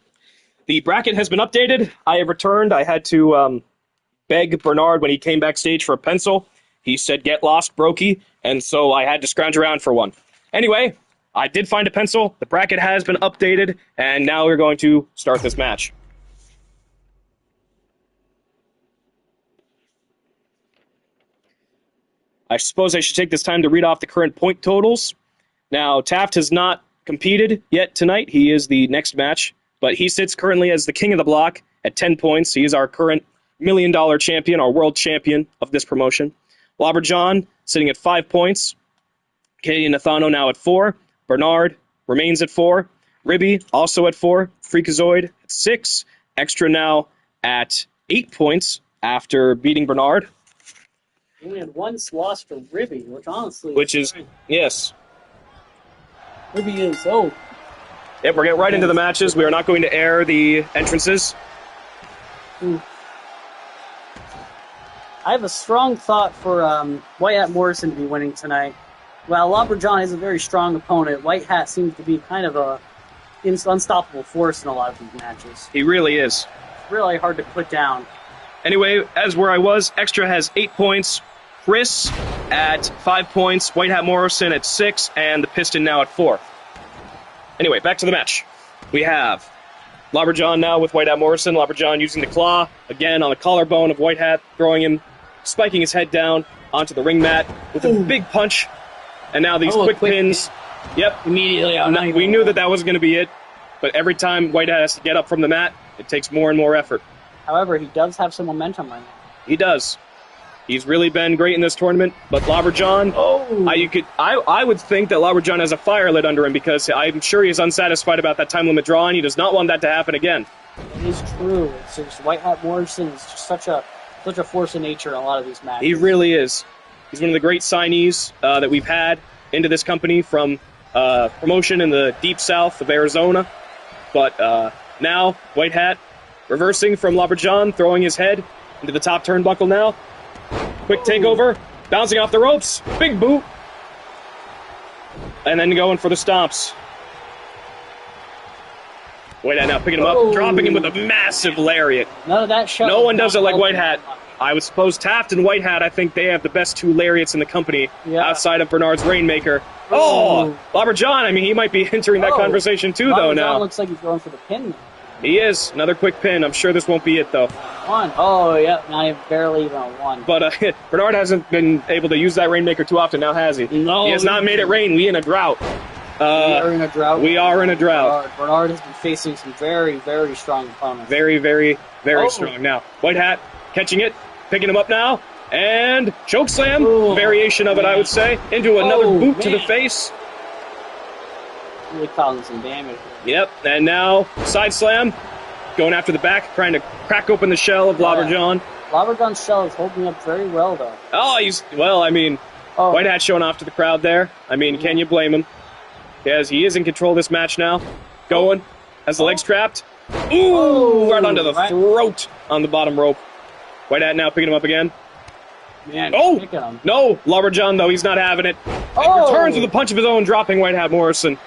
The bracket has been updated. I have returned. I had to beg Bernard when he came backstage for a pencil. He said, "Get lost, brokey," and so I had to scrounge around for one. Anyway, I did find a pencil. The bracket has been updated, and now we're going to start this match. I suppose I should take this time to read off the current point totals. Now, Taft has not competed yet tonight. He is the next match, but he sits currently as the king of the block at 10 points. He is our current $1 million champion, our world champion of this promotion. Lobber John sitting at 5 points. Canadian Nathano now at 4. Bernard remains at 4. Ribby also at 4. Freakazoid at 6. Extra now at 8 points after beating Bernard. We had one loss for Ribby, Yes. Ribby is, Yep, we're getting right into the matches. We are not going to air the entrances. I have a strong thought for White Hat Morrison to be winning tonight. While Lobber John is a very strong opponent, White Hat seems to be kind of an unstoppable force in a lot of these matches. He really is. Really hard to put down. Anyway, as where I was, Extra has 8 points, Chris at 5 points, White Hat Morrison at 6, and the Piston now at 4. Anyway, back to the match. We have Lobber John now with White Hat Morrison. Lobber John using the claw, again on the collarbone of White Hat, throwing him, spiking his head down onto the ring mat with a big punch. And now these quick pins. Yep. Immediately out. We knew that wasn't going to be it, but every time White Hat has to get up from the mat, it takes more and more effort. However, he does have some momentum right now. He does. He's really been great in this tournament, but Lobber John, I would think that Lobber John has a fire lit under him because I'm sure he's unsatisfied about that time limit draw, and he does not want that to happen again. It is true. It's just White Hat Morrison is just such a force of nature in a lot of these matches. He really is. He's one of the great signees that we've had into this company from promotion in the deep south of Arizona. But Now, White Hat reversing from Labradjon, throwing his head into the top turnbuckle now. Quick takeover, bouncing off the ropes, big boot. And then going for the stomps. White Hat now picking him up, dropping him with a massive lariat. None of that shot. No one does it like White Hat. I would suppose Taft and White Hat, I think they have the best 2 lariats in the company outside of Bernard's Rainmaker. Oh, Labradjon, I mean, he might be entering that conversation too, though, now. Looks like he's going for the pin. He is. Another quick pin. I'm sure this won't be it, though. 1. Oh, yeah, not even, barely even a 1. But Bernard hasn't been able to use that Rainmaker too often now, has he? No. He has not made it rain. We in a drought. We are in a drought. We are in a drought. Bernard has been facing some very, very strong opponents. Very, very, very strong. Now, White Hat catching it, picking him up now, and chokeslam, variation of it, I would say, into another boot to the face. Really causing some damage. Yep, and now side slam, going after the back, trying to crack open the shell of Labradjon. Labradjon's shell is holding up very well, though. Oh, White Hat showing off to the crowd there. I mean, can you blame him? Yes, he is in control of this match now. Going, has the legs trapped. Ooh, right onto the throat on the bottom rope. White Hat now picking him up again. Man, no, Labradjon, though, he's not having it. And returns with a punch of his own, dropping White Hat Morrison. You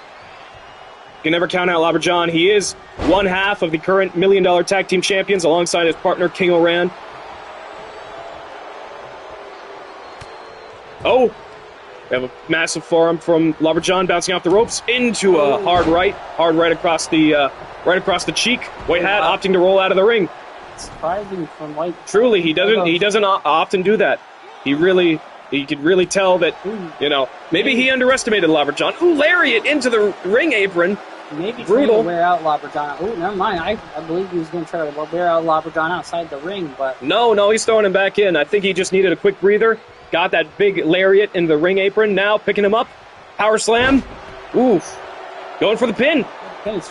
can never count out Labradjon. He is one half of the current $1 Million Tag Team Champions alongside his partner, King Oran. Oh, we have a massive forearm from Labradjon bouncing off the ropes into a hard right across the cheek. White Hat opting to roll out of the ring. Surprising from White. Truly, he doesn't often do that. He could really tell that, maybe he underestimated Labradjon. Ooh, lariat into the ring apron. Maybe trying to wear out Labradjon. Oh, never mind. I believe he was going to try to wear out Labradjon outside the ring, but... No, he's throwing him back in. I think he just needed a quick breather. Got that big lariat in the ring apron. Now picking him up. Power slam. Oof. Going for the pin.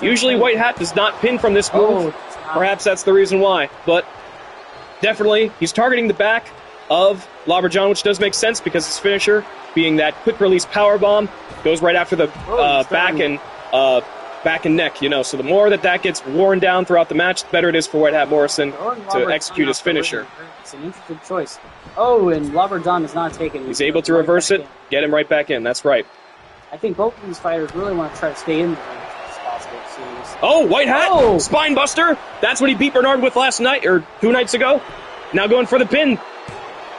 Usually White Hat does not pin from this move. Perhaps that's the reason why. But definitely, he's targeting the back of Labradjon, which does make sense because his finisher, being that quick release power bomb, goes right after the back and neck, So the more that gets worn down throughout the match, the better it is for White Hat Morrison to execute his finisher. It's an interesting choice. Oh, and Labradjon is not taking it. He's able to reverse it, get him right back in. That's right. I think both of these fighters really want to try to stay in the ring as much as possible. Oh, White Hat! Spine buster! That's what he beat Bernard with last night, or 2 nights ago. Now going for the pin.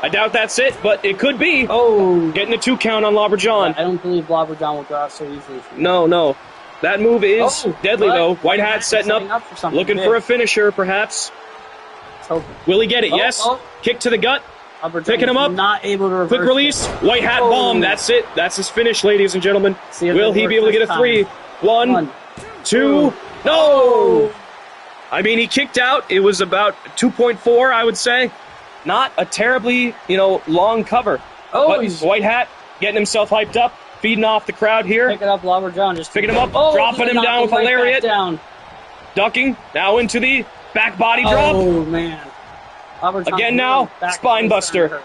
I doubt that's it, but it could be. Oh. Getting a 2 count on Labradjon. Yeah, I don't believe Labradjon will go out so easily. No. That move is deadly, though. White Hat setting up looking for a finisher, perhaps. Will he get it? Yes. Kick to the gut. Picking him up. Not able to reverse. Quick release. White Hat bomb. That's it. That's his finish, ladies and gentlemen. Will he be able to get a 3? 1, 2. No! I mean, he kicked out. It was about 2.4, I would say. Not a terribly, long cover. But White Hat getting himself hyped up, feeding off the crowd here. Picking up Labradjon. Just picking him up, dropping him down with a lariat. Ducking. Now into the back body drop. Oh, man. Again now, spine buster.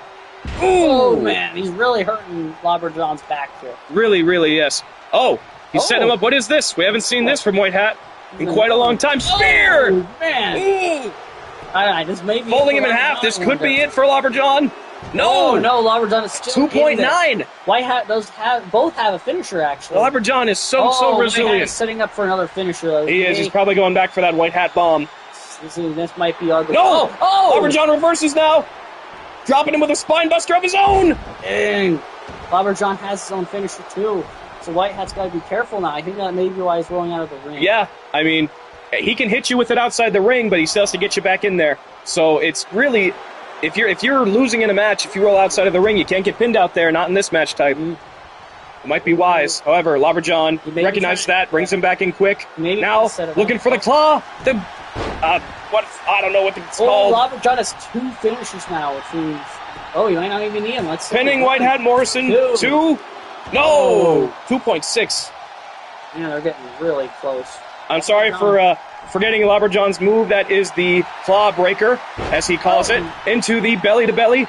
Ooh. Oh, man. He's really hurting Labradjon's back here. Really, really, yes. Oh, he's setting him up. What is this? We haven't seen this from White Hat in quite a long time. Spear! Oh, man. Ooh. This may be folding him in half. This could be it for Labradjon. No, Labradjon is still 2.9. White Hat both have a finisher, actually. Labradjon is so resilient. White Hat is setting up for another finisher. He is. He's probably going back for that White Hat bomb. This might be ugly. No! Labradjon reverses now. Dropping him with a spine buster of his own. Dang. Labradjon has his own finisher, too. So White Hat's got to be careful now. I think that may be why he's rolling out of the ring. Yeah, I mean, he can hit you with it outside the ring, but he still has to get you back in there. So it's really, if you're losing in a match, if you roll outside of the ring, you can't get pinned out there. Not in this match type. It might be wise. However, Labradjon recognizes that, brings him back in quick. Now looking for the claw. I don't know what it's called. Labradjon has 2 finishers now, which means he might not even need him. Let's see. Pinning White Hat Morrison. 2. No, 2.6. Yeah, they're getting really close. I'm sorry for forgetting Labradjon's move. That is the claw breaker, as he calls it, into the belly-to-belly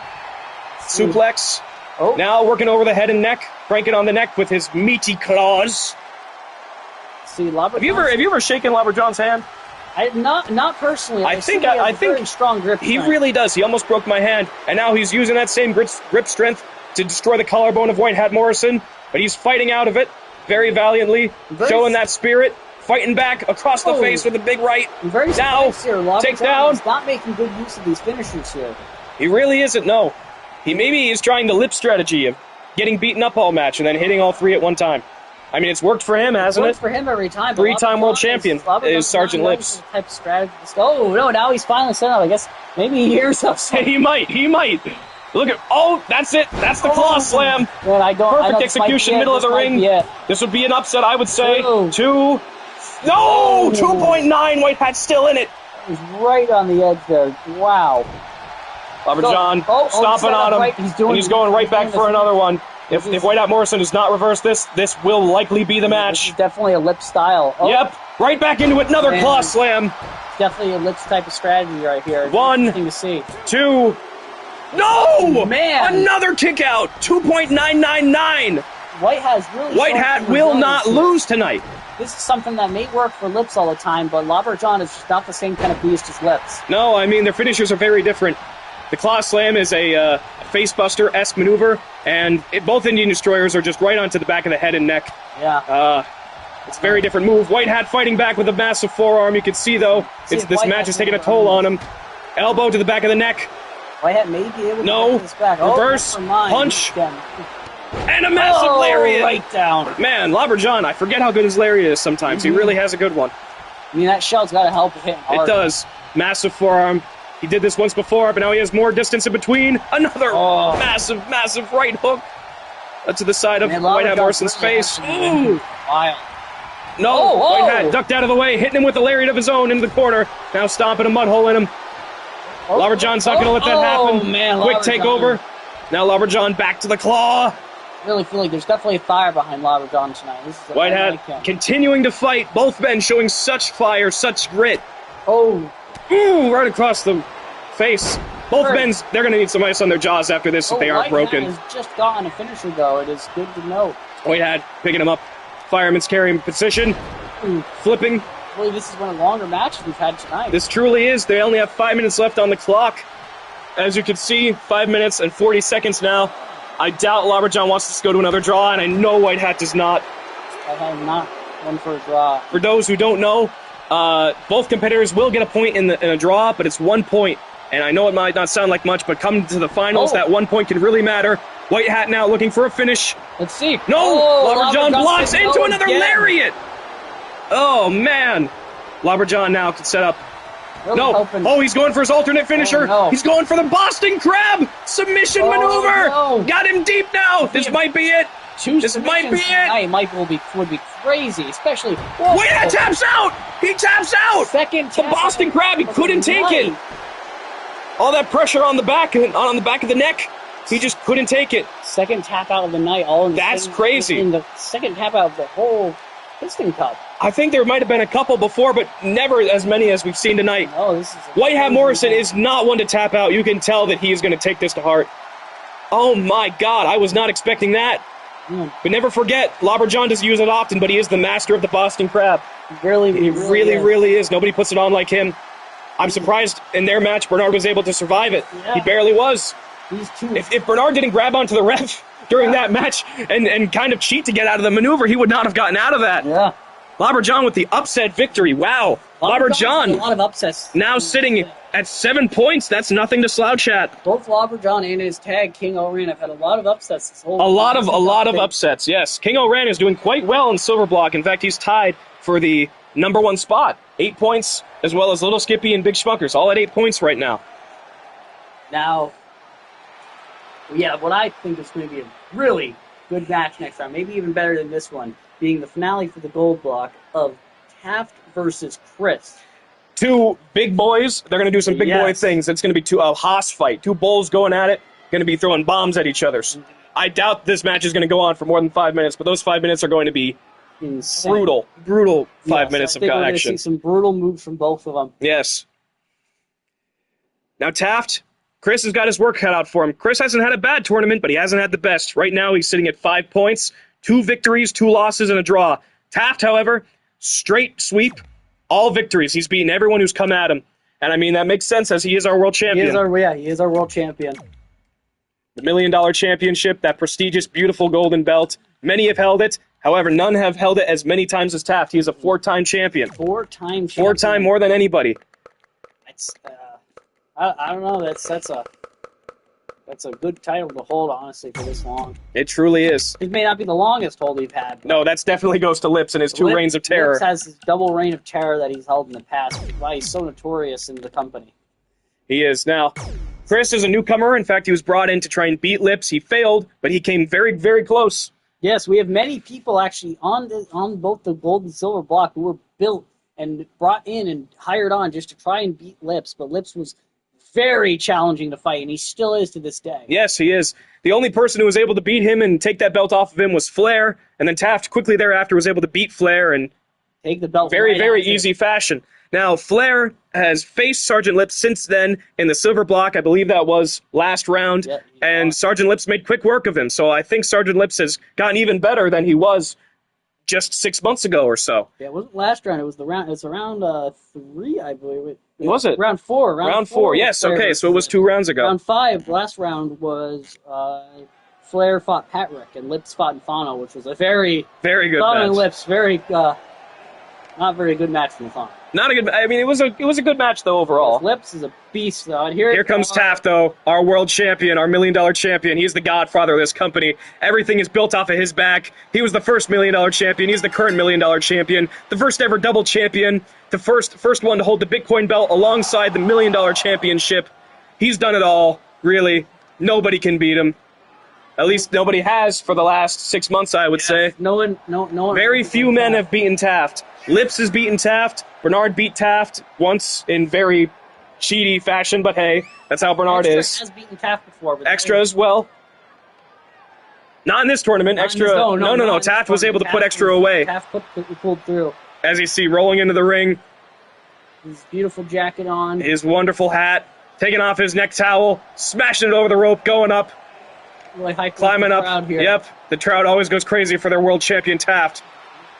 suplex. Now working over the head and neck, cranking on the neck with his meaty claws. See, Have you ever shaken Labradjon's hand? Not personally. I think very strong grip. He really does. He almost broke my hand, and now he's using that same grip strength to destroy the collarbone of White Hat Morrison. But he's fighting out of it very valiantly, showing that spirit, fighting back across the face with a big right. Very now, take down. He's not making good use of these finishers here. He really isn't. No, maybe he's trying the lip strategy of getting beaten up all match and then hitting all three at one time. I mean, it's worked for him, hasn't it? It's worked for him every time. Three-time world champion is Sergeant Lips. Type of strategy. Oh, no, now he's finally set up. I guess maybe he hears us. He might. Look at, that's it. That's the claw slam. Man, Perfect execution, middle of the ring. This would be an upset, I would say. Two. No! 2.9. White Hat's still in it. He's right on the edge there. Wow. John stomping on him. And he's going right back for another one. If White Hat Morrison does not reverse this will likely be the match. This is definitely a lip style. Yep, right back into it. Another claw slam. Definitely a lips type of strategy right here. One, to see. Two. No! Man! Another kick out. 2.999. White Hat will not lose tonight. This is something that may work for Lips all the time, but Lobberjohn is just not the same kind of beast as Lips. No, I mean, their finishers are very different. The claw slam is a facebuster-esque maneuver, and both Indian Destroyers are just right onto the back of the head and neck. Yeah. It's a very different move. White Hat fighting back with a massive forearm. You can see, though, this match is taking a toll on him. Elbow to the back of the neck. White Hat may be able to get this back. Reverse, punch, and a massive lariat. Right down. Man, Lobberjohn, I forget how good his lariat is sometimes. He really has a good one. I mean, that shell's got to help with hitting hard. It does. Massive forearm. He did this once before, but now he has more distance in between. Another massive right hook to the side of White Hat Morrison's face. Ooh. Wild. No, White Hat ducked out of the way, hitting him with a lariat of his own into the corner. Now stomping a mud hole in him. Lobberjohn's not going to let that happen. Man, quick takeover. Now Lobberjohn back to the claw. I really feel like there's definitely a fire behind Lobberjohn tonight. White Hat continuing to fight. Both men showing such fire, such grit. Ooh, right across the face. Both men, they're going to need some ice on their jaws after this if they aren't broken. White Hat has just gotten a finisher, though. It is good to note. White Hat picking him up. Fireman's carrying position. Flipping. I believe this is one of the longer matches we've had tonight. This truly is. They only have 5 minutes left on the clock. As you can see, 5 minutes and 40 seconds now. I doubt Lobberjohn wants to go to another draw, and I know White Hat does not. White Hat not one for a draw. For those who don't know, both competitors will get a point in a draw, but it's 1 point. And I know it might not sound like much, but coming to the finals, that 1 point can really matter. White Hat now looking for a finish. Let's see. No! Lobberjohn blocks into another lariat! Oh, man. Lobberjohn now can set up. Really he's going for his alternate finisher. He's going for the Boston Crab submission maneuver. Got him deep now. This might be it. This might be it. Would be crazy, especially. White Hat taps out. He taps out. The Boston Crab. He couldn't take it. All that pressure on the back of the neck. He just couldn't take it. Second tap out of the night. That's crazy. In the second tap out of the whole Piston Cup. I think there might have been a couple before, but never as many as we've seen tonight. White Hat Morrison is not one to tap out. You can tell that he is going to take this to heart. Oh my God, I was not expecting that. But never forget, Lobberjohn doesn't use it often, but he is the master of the Boston Crab. He really is. Nobody puts it on like him. I'm surprised in their match Bernard was able to survive it. He barely was. If Bernard didn't grab onto the ref during that match and kind of cheat to get out of the maneuver, he would not have gotten out of that. Yeah. Lobberjohn with the upset victory. Wow. Lobberjohn. A lot of upsets. Now sitting at 7 points. That's nothing to slouch at. Both Lobberjohn and his tag, King O'Ran, have had a lot of upsets this whole A lot of upsets, yes. King O'Ran is doing quite well in Silver Block. In fact, he's tied for the #1 spot. 8 points, as well as Little Skippy and Big Schmuckers, all at 8 points right now. Now, what I think is going to be a really good match next time, maybe even better than this one, being the finale for the gold block of Taft versus Chris. Two big boys. They're going to do some big boy things. It's going to be a Haas fight. Two bulls going at it, going to be throwing bombs at each other. I doubt this match is going to go on for more than 5 minutes, but those 5 minutes are going to be insane. Brutal 5 minutes of action. We're going to see some brutal moves from both of them. Yes. Now Taft, Chris has got his work cut out for him. Chris hasn't had a bad tournament, but he hasn't had the best. Right now, he's sitting at 5 points, 2 victories, 2 losses, and a draw. Taft, however, straight sweep, all victories. He's beaten everyone who's come at him. And I mean, that makes sense as he is our world champion. He is our world champion. The $1 Million Championship, that prestigious, beautiful golden belt. Many have held it. However, none have held it as many times as Taft. He is a 4-time champion. 4-time champion. 4-time more than anybody. That's, I don't know. That's a good title to hold, honestly, for this long. It truly is. It may not be the longest hold we've had. No, that definitely goes to Lips and his 2 reigns of terror. Lips has his double reign of terror that he's held in the past. Why he's so notorious in the company. He is. Now, Chris is a newcomer. In fact, he was brought in to try and beat Lips. He failed, but he came very, very close. Yes, we have many people actually on both the gold and silver block who were built and brought in and hired on just to try and beat Lips, but Lips was very challenging to fight, and he still is to this day. Yes, he is. The only person who was able to beat him and take that belt off of him was Flair, and then Taft quickly thereafter was able to beat Flair and take the belt very, right very after. easy fashion. Now, Flair has faced Sergeant Lips since then in the silver block. I believe that was last round, and Sergeant Lips made quick work of him. So I think Sergeant Lips has gotten even better than he was just 6 months ago or so. Yeah, it wasn't last round. It was the round. It's around 3, I believe. Was it? Round 4. Round 4. Yes. Okay. So it was 2 rounds ago. Round 5. Last round was Flair fought Patrick and Lips fought Infano, which was a very good Infano match. and Lips not very good match for Infano. Not a good. I mean, it was a good match though overall. Lips is a beast though. And here comes Taft though, our world champion, our $1 Million champion. He's the godfather of this company. Everything is built off of his back. He was the first $1 Million champion. He's the current $1 Million champion. The first ever double champion. The first one to hold the Bitcoin belt alongside the $1 Million championship. He's done it all. Really, nobody can beat him. At least nobody has for the last 6 months, I would say. No one. Very few men have beaten Taft. Lips has beaten Taft. Bernard beat Taft once in very cheaty fashion, but hey, that's how Bernard is. Has beaten Taft before. But Extra as well. Not in this tournament. Extra. No. Taft was able to put Extra away. Taft pulled through. As you see, rolling into the ring. His beautiful jacket on. His wonderful hat. Taking off his neck towel. Smashing it over the rope. Going up. Really high climbing up. Here. Yep. The crowd always goes crazy for their world champion Taft.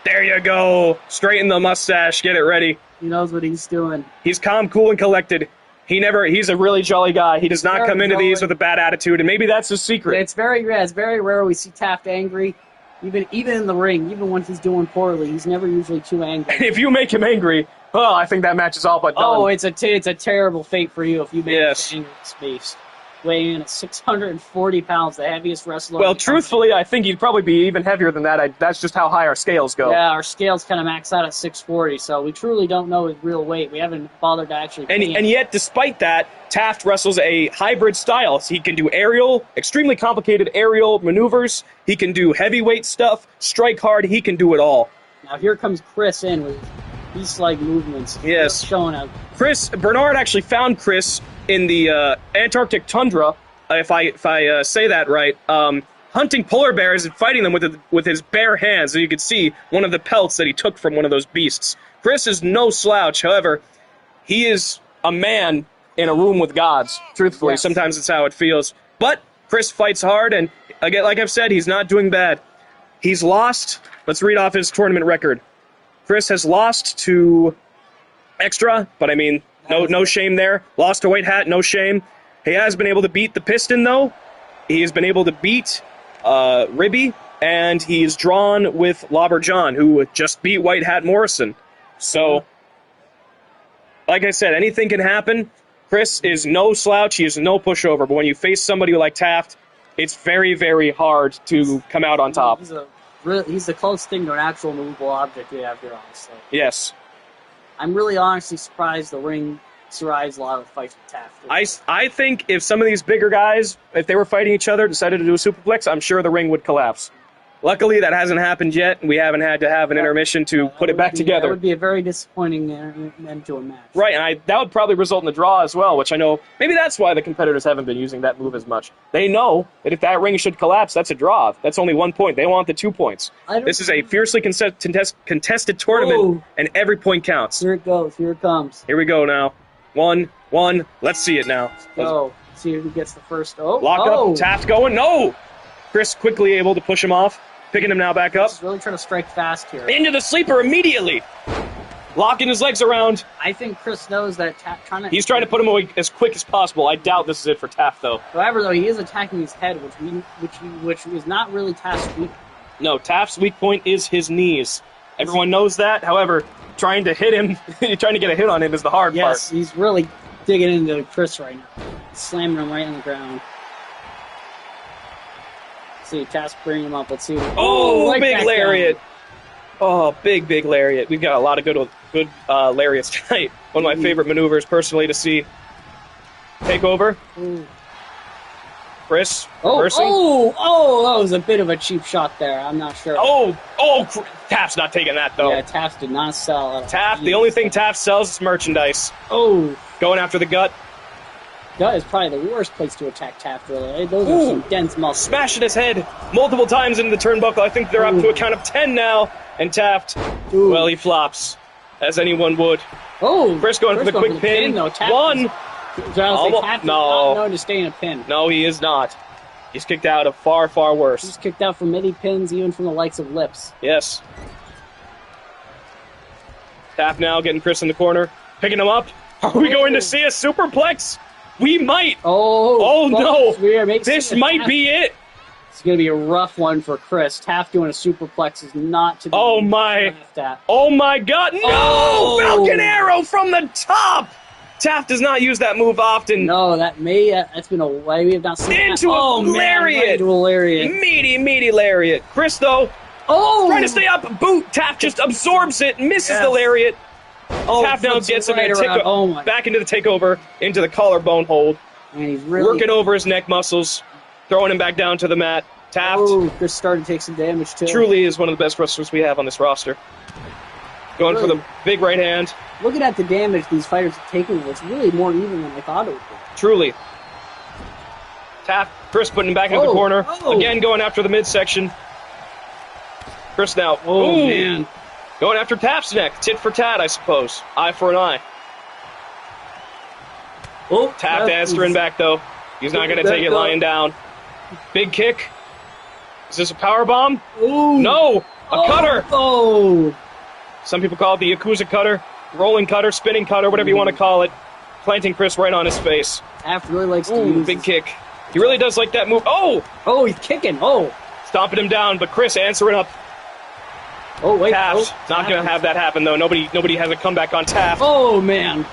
There you go. Straighten the mustache. Get it ready. He knows what he's doing. He's calm, cool, and collected. He's a really jolly guy. He does not come into these with a bad attitude, and maybe that's his secret. It's very rare we see Taft angry. Even in the ring, even when he's doing poorly, he's never usually too angry. If you make him angry, well, I think that match is all but done. Oh, it's a terrible fate for you if you make him angry in space. Weighing in at 640 pounds, the heaviest wrestler. Well, truthfully, I think he'd probably be even heavier than that. That's just how high our scales go. Yeah, our scales kind of max out at 640, so we truly don't know his real weight. We haven't bothered to actually. And yet, despite that, Taft wrestles a hybrid style. So he can do extremely complicated aerial maneuvers. He can do heavyweight stuff, strike hard. He can do it all. Now here comes Chris in with beast-like movements. Yes, showing up. Bernard actually found Chris in the Antarctic tundra, if I say that right, hunting polar bears and fighting them with his bare hands. And you can see one of the pelts that he took from one of those beasts. Chris is no slouch. However, he is a man in a room with gods. Truthfully, sometimes it's how it feels. But Chris fights hard, and again, like I've said, he's not doing bad. He's lost. Let's read off his tournament record. Chris has lost to Extra, but I mean, no shame there. Lost to White Hat, no shame. He has been able to beat the Piston, though. He has been able to beat Ribby, and he's drawn with Lobber John, who just beat White Hat Morrison. So, like I said, anything can happen. Chris is no slouch. He is no pushover. But when you face somebody like Taft, it's very, very hard to come out on top. He's the closest thing to an actual movable object we have here, honestly. Yes. I'm really honestly surprised the ring survives a lot of fights with Taft. I think if some of these bigger guys, if they were fighting each other, decided to do a superplex, I'm sure the ring would collapse. Luckily, that hasn't happened yet, and we haven't had to have an intermission to put it back together. That would be a very disappointing end to a match. Right, and that would probably result in a draw as well, which I know, maybe that's why the competitors haven't been using that move as much. They know that if that ring should collapse, that's a draw. That's only 1 point. They want the 2 points. This is a fiercely contested tournament, and every point counts. Here it goes. Here it comes. Here we go now. One. Let's see it now. Let's see who gets the first. Lock up. Taft going. No! Chris quickly able to push him off. Picking him now back up. He's really trying to strike fast here. Into the sleeper immediately. locking his legs around. I think Chris knows that He's trying to put him away as quick as possible. I doubt this is it for Taft, though. However, though, he is attacking his head, which is not really Taft's weak. No, Taft's weak point is his knees. Everyone knows that. However, trying to hit him, trying to get a hit on him is the hard part. Yes, he's really digging into Chris right now, slamming him right on the ground. Let's see, Taft's bringing him up. Let's see. Oh, right big lariat. Down. Oh, big lariat. We've got a lot of good lariats tonight. One of my favorite maneuvers, personally, to see. Take over. Ooh. Chris, reversing. That was a bit of a cheap shot there. I'm not sure. Taft's not taking that, though. Yeah, Taft did not sell. Taft, the only thing Taft sells is merchandise. Oh. Going after the gut. Gut is probably the worst place to attack Taft, really. Those are some dense muscles. Smashing his head multiple times into the turnbuckle. I think they're up to a count of 10 now. And Taft, well, he flops, as anyone would. Oh. Chris going for the quick pin. Though. One. Taft not known to stay in a pin. No, he is not. He's kicked out of far, far worse. He's kicked out from many pins, even from the likes of Lips. Yes. Taft now getting Chris in the corner, picking him up. Are we going to see a superplex? We might. Oh no. This might be it. It's going to be a rough one for Chris. Taft doing a superplex is not to be laughed at. Oh my God. No! Falcon Arrow from the top! Taft does not use that move often. No, that's been a way we have not seen into that. A lariat. Right into a lariat. Meaty lariat. Chris, though, trying to stay up. Boot. Taft just absorbs it, misses the lariat. Taft now gets him back into the takeover, into the collarbone hold. And he's really working over his neck muscles, throwing him back down to the mat. Taft. Chris started to take some damage, too. Truly is one of the best wrestlers we have on this roster. Going for the big right hand. Looking at the damage these fighters have taken, it's really more even than I thought it would be. Truly. Taft, Chris putting him back into the corner. Again, going after the midsection. Chris now. Oh, man. Going after Taft's neck. Tit for tat, I suppose. Eye for an eye. Taft answering back, though. He's not going to take it lying down. Big kick. Is this a power bomb? No! A cutter! Some people call it the Yakuza cutter, rolling cutter, spinning cutter, whatever you want to call it. Planting Chris right on his face. Taft really likes to use big kick. He really does like that move. He's kicking. Stomping him down, but Chris answering up. Taft not going to have that happen, though. Nobody has a comeback on Taft. Oh, man.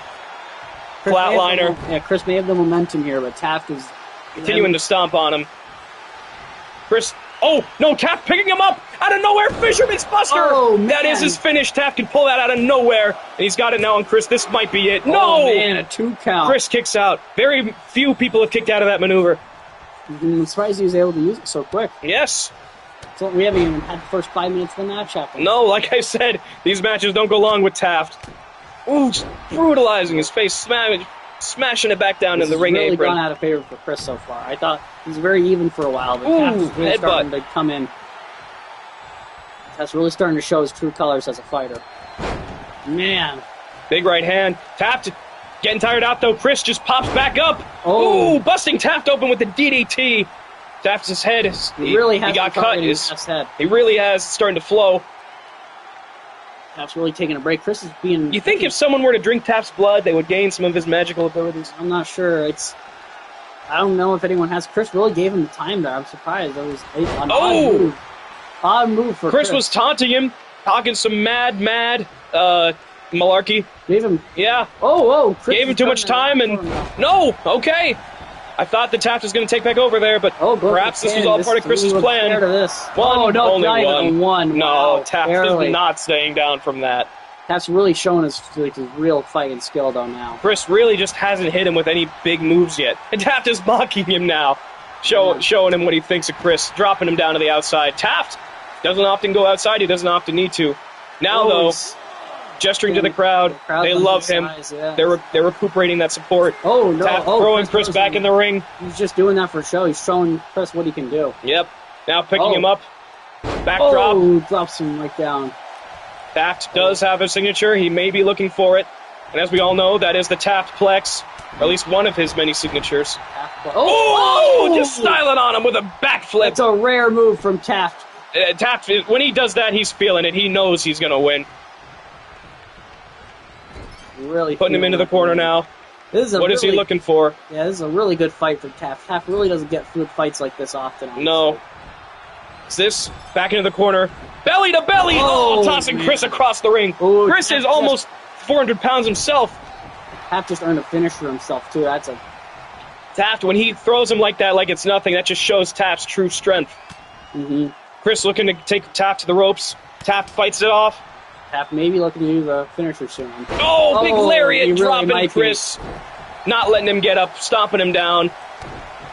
Flatliner. Chris may have the momentum here, but Taft is continuing to stomp on him. Chris. Taft picking him up out of nowhere. Fisherman's Buster. That is his finish. Taft can pull that out of nowhere, and he's got it now on Chris. This might be it. A 2 count. Chris kicks out. Very few people have kicked out of that maneuver. I'm surprised he was able to use it so quick. Yes. So we haven't even had the first 5 minutes of the match happen. No, like I said, these matches don't go long with Taft. Brutalizing his face, smashing it back down in the ring apron. He's really gone out of favor for Chris so far. I thought he was very even for a while, but Taft is really starting to come in. Taft's really starting to show his true colors as a fighter. Man. Big right hand. Taft getting tired out, though. Chris just pops back up. Busting Taft open with the DDT. Taft's head. He got cut. He really has. It's starting to flow. Taft's really taking a break. Chris is being... You think if someone were to drink Taft's blood, they would gain some of his magical abilities? I'm not sure. I don't know if anyone has. Chris really gave him the time there. I'm surprised. That was an odd move for Chris. Chris was taunting him, talking some mad malarkey. Gave him... Yeah. Chris gave him too much time and... No! Okay! I thought the Taft was going to take back over there, but perhaps this was all part of Chris's plan. Only one. No, Taft is not staying down from that. Taft's really showing his real fighting skill, though, now. Chris really just hasn't hit him with any big moves yet. And Taft is mocking him now, showing him what he thinks of Chris, dropping him down to the outside. Taft doesn't often go outside. He doesn't often need to. Now, though... Gesturing to the crowd. They love him. They're recuperating that support. Taft throwing Chris back in the ring. He's just doing that for show. He's showing Chris what he can do. Yep. Now picking him up. Backdrop. Drops him right down. Taft does have a signature. He may be looking for it. And as we all know, that is the Taft Plex. Or at least one of his many signatures. Just styling on him with a backflip. It's a rare move from Taft. Taft, when he does that, he's feeling it. He knows he's going to win. Really Putting him into the corner now. What is he looking for? Yeah, this is a really good fight for Taft. Taft really doesn't get good fights like this often. Honestly. No. Is this back into the corner? Belly to belly! Oh, tossing Chris across the ring. Ooh, Chris is almost 400 pounds himself. Taft just earned a finish for himself, too. That's a... Taft, when he throws him like that, like it's nothing, that just shows Taft's true strength. Mm-hmm. Chris looking to take Taft to the ropes. Taft fights it off. Taft maybe looking to use a finisher soon. Oh, big lariat dropping Chris. Not letting him get up, stomping him down.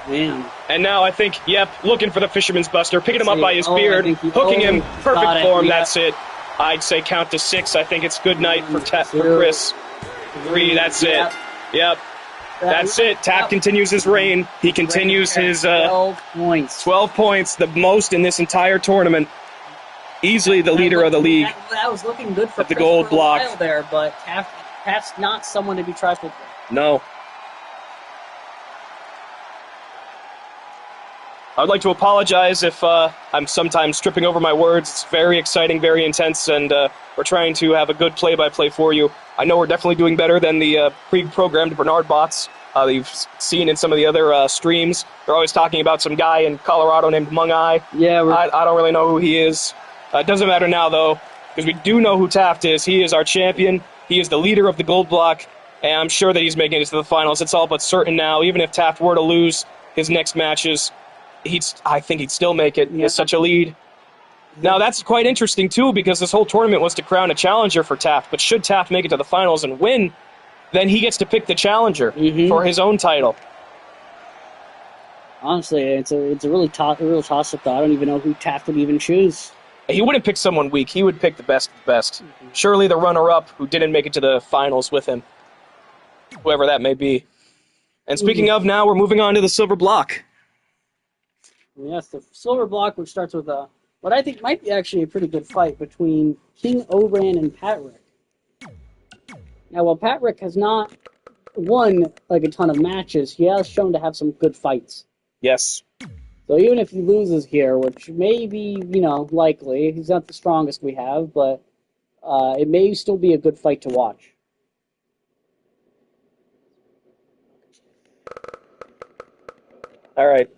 Man. And now I think, yep, looking for the Fisherman's Buster, picking him up by his beard, hooking him, perfect form, that's it. I'd say count to 6. I think it's good night for Chris. 3, that's it. Yep. That's it. Taft continues his reign. He continues his 12 points. 12 points, the most in this entire tournament. Easily the leader of the league. That was looking good for the gold block there, but Taft's not someone to be trifled with. No. I'd like to apologize if I'm sometimes tripping over my words. It's very exciting, very intense, and we're trying to have a good play-by-play for you. I know we're definitely doing better than the pre-programmed Bernard bots that you've seen in some of the other streams. They're always talking about some guy in Colorado named Mung Eye. Yeah, I don't really know who he is. It doesn't matter now, though, because we do know who Taft is. He is our champion. He is the leader of the gold block, and I'm sure that he's making it to the finals. It's all but certain now. Even if Taft were to lose his next matches, I think he'd still make it. He has such a lead. Now, that's quite interesting, too, because this whole tournament was to crown a challenger for Taft. But should Taft make it to the finals and win, then he gets to pick the challenger for his own title. Honestly, it's a real toss-up, though. I don't even know who Taft would even choose. He wouldn't pick someone weak. He would pick the best of the best. Surely the runner-up who didn't make it to the finals with him. Whoever that may be. And speaking of now, we're moving on to the silver block. Yes, the silver block, which starts with what I think might be actually a pretty good fight between King Oran and Patrick. Now, while Patrick has not won like a ton of matches, he has shown to have some good fights. Yes. So even if he loses here, which may be, likely, he's not the strongest we have, but it may still be a good fight to watch. All right.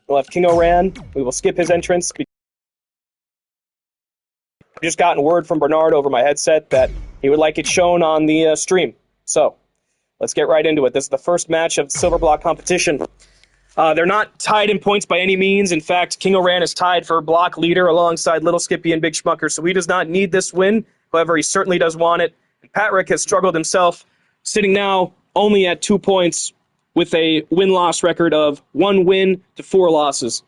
We'll have King Oran. We will skip his entrance. I've just gotten word from Bernard over my headset that he would like it shown on the stream. So, let's get right into it. This is the first match of the silver block competition. They're not tied in points by any means. In fact, King Oran is tied for block leader alongside Little Skippy and Big Schmucker, so he does not need this win. However, he certainly does want it. Patrick has struggled himself, sitting now only at 2 points with a win-loss record of 1 win to 4 losses.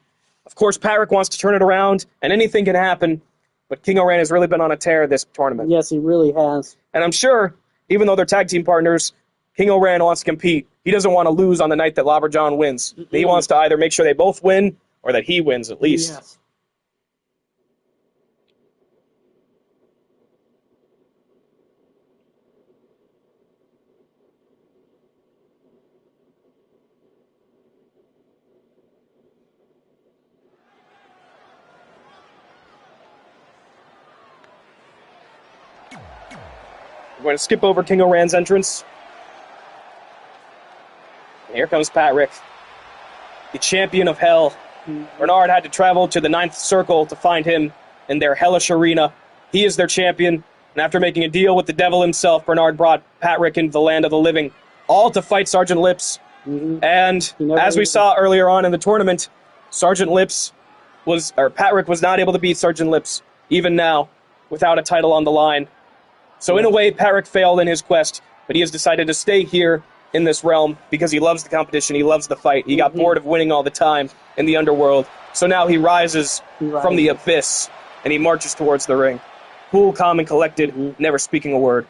Of course, Patrick wants to turn it around, and anything can happen, but King Oran has really been on a tear this tournament. Yes, he really has. And I'm sure, even though they're tag team partners, King Oran wants to compete. He doesn't want to lose on the night that Lobberjohn wins. He wants to either make sure they both win, or that he wins at least. Yes. We're going to skip over King Oran's entrance. And here comes Patrick, the champion of hell. Bernard had to travel to the 9th Circle to find him in their hellish arena. He is their champion, and after making a deal with the devil himself, Bernard brought Patrick into the land of the living, all to fight Sergeant Lips. And as we saw earlier on in the tournament, Patrick was not able to beat Sergeant Lips, even now, without a title on the line. So in a way, Patrick failed in his quest, but he has decided to stay here in this realm because he loves the competition, he loves the fight. He got bored of winning all the time in the underworld. So now he rises from the abyss, and he marches towards the ring. Cool, calm, and collected, never speaking a word.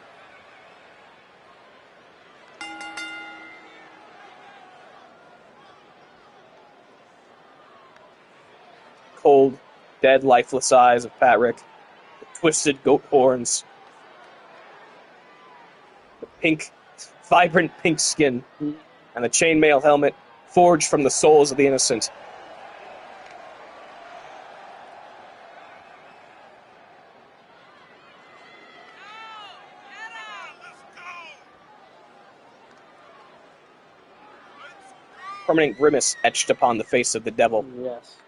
Cold, dead, lifeless eyes of Patrick. The twisted goat horns. The pink, vibrant pink skin. And the chainmail helmet forged from the souls of the innocent. permanent grimace etched upon the face of the devil. Yes.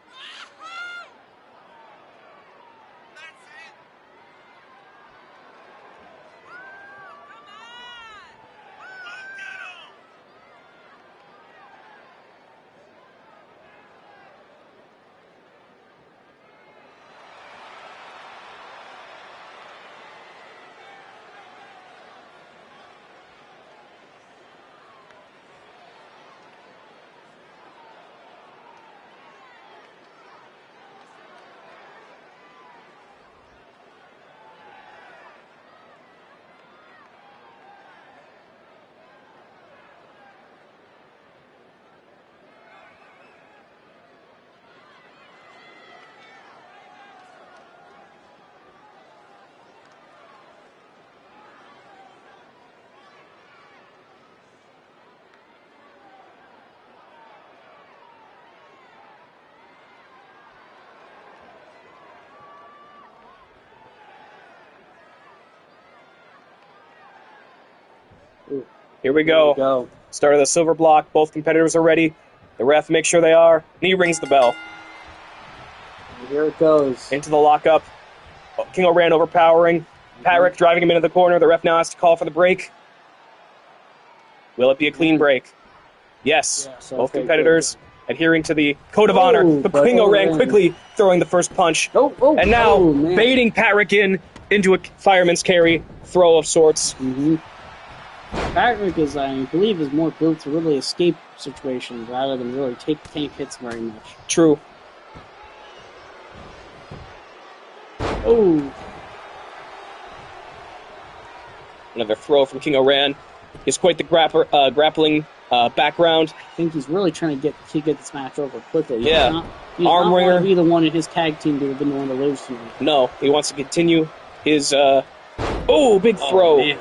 Here we go. Start of the silver block. Both competitors are ready. The ref makes sure they are. And he rings the bell. And here it goes. Into the lockup. King O'Ran overpowering. Patrick driving him into the corner. The ref now has to call for the break. Will it be a clean break? Yes. Both competitors adhering to the code of honor. But King O'Ran quickly throwing the first punch. And now baiting Patrick into a fireman's carry throw of sorts. Patrick is, I believe, is more built to really escape situations rather than really take hits very much. True. Another throw from King O'Ran. He's quite the grappling background. I think he's really trying to get this match over quickly. He's Arm not ringer. want to be the one in his tag team to have been the one to lose to him. No, he wants to continue his big throw.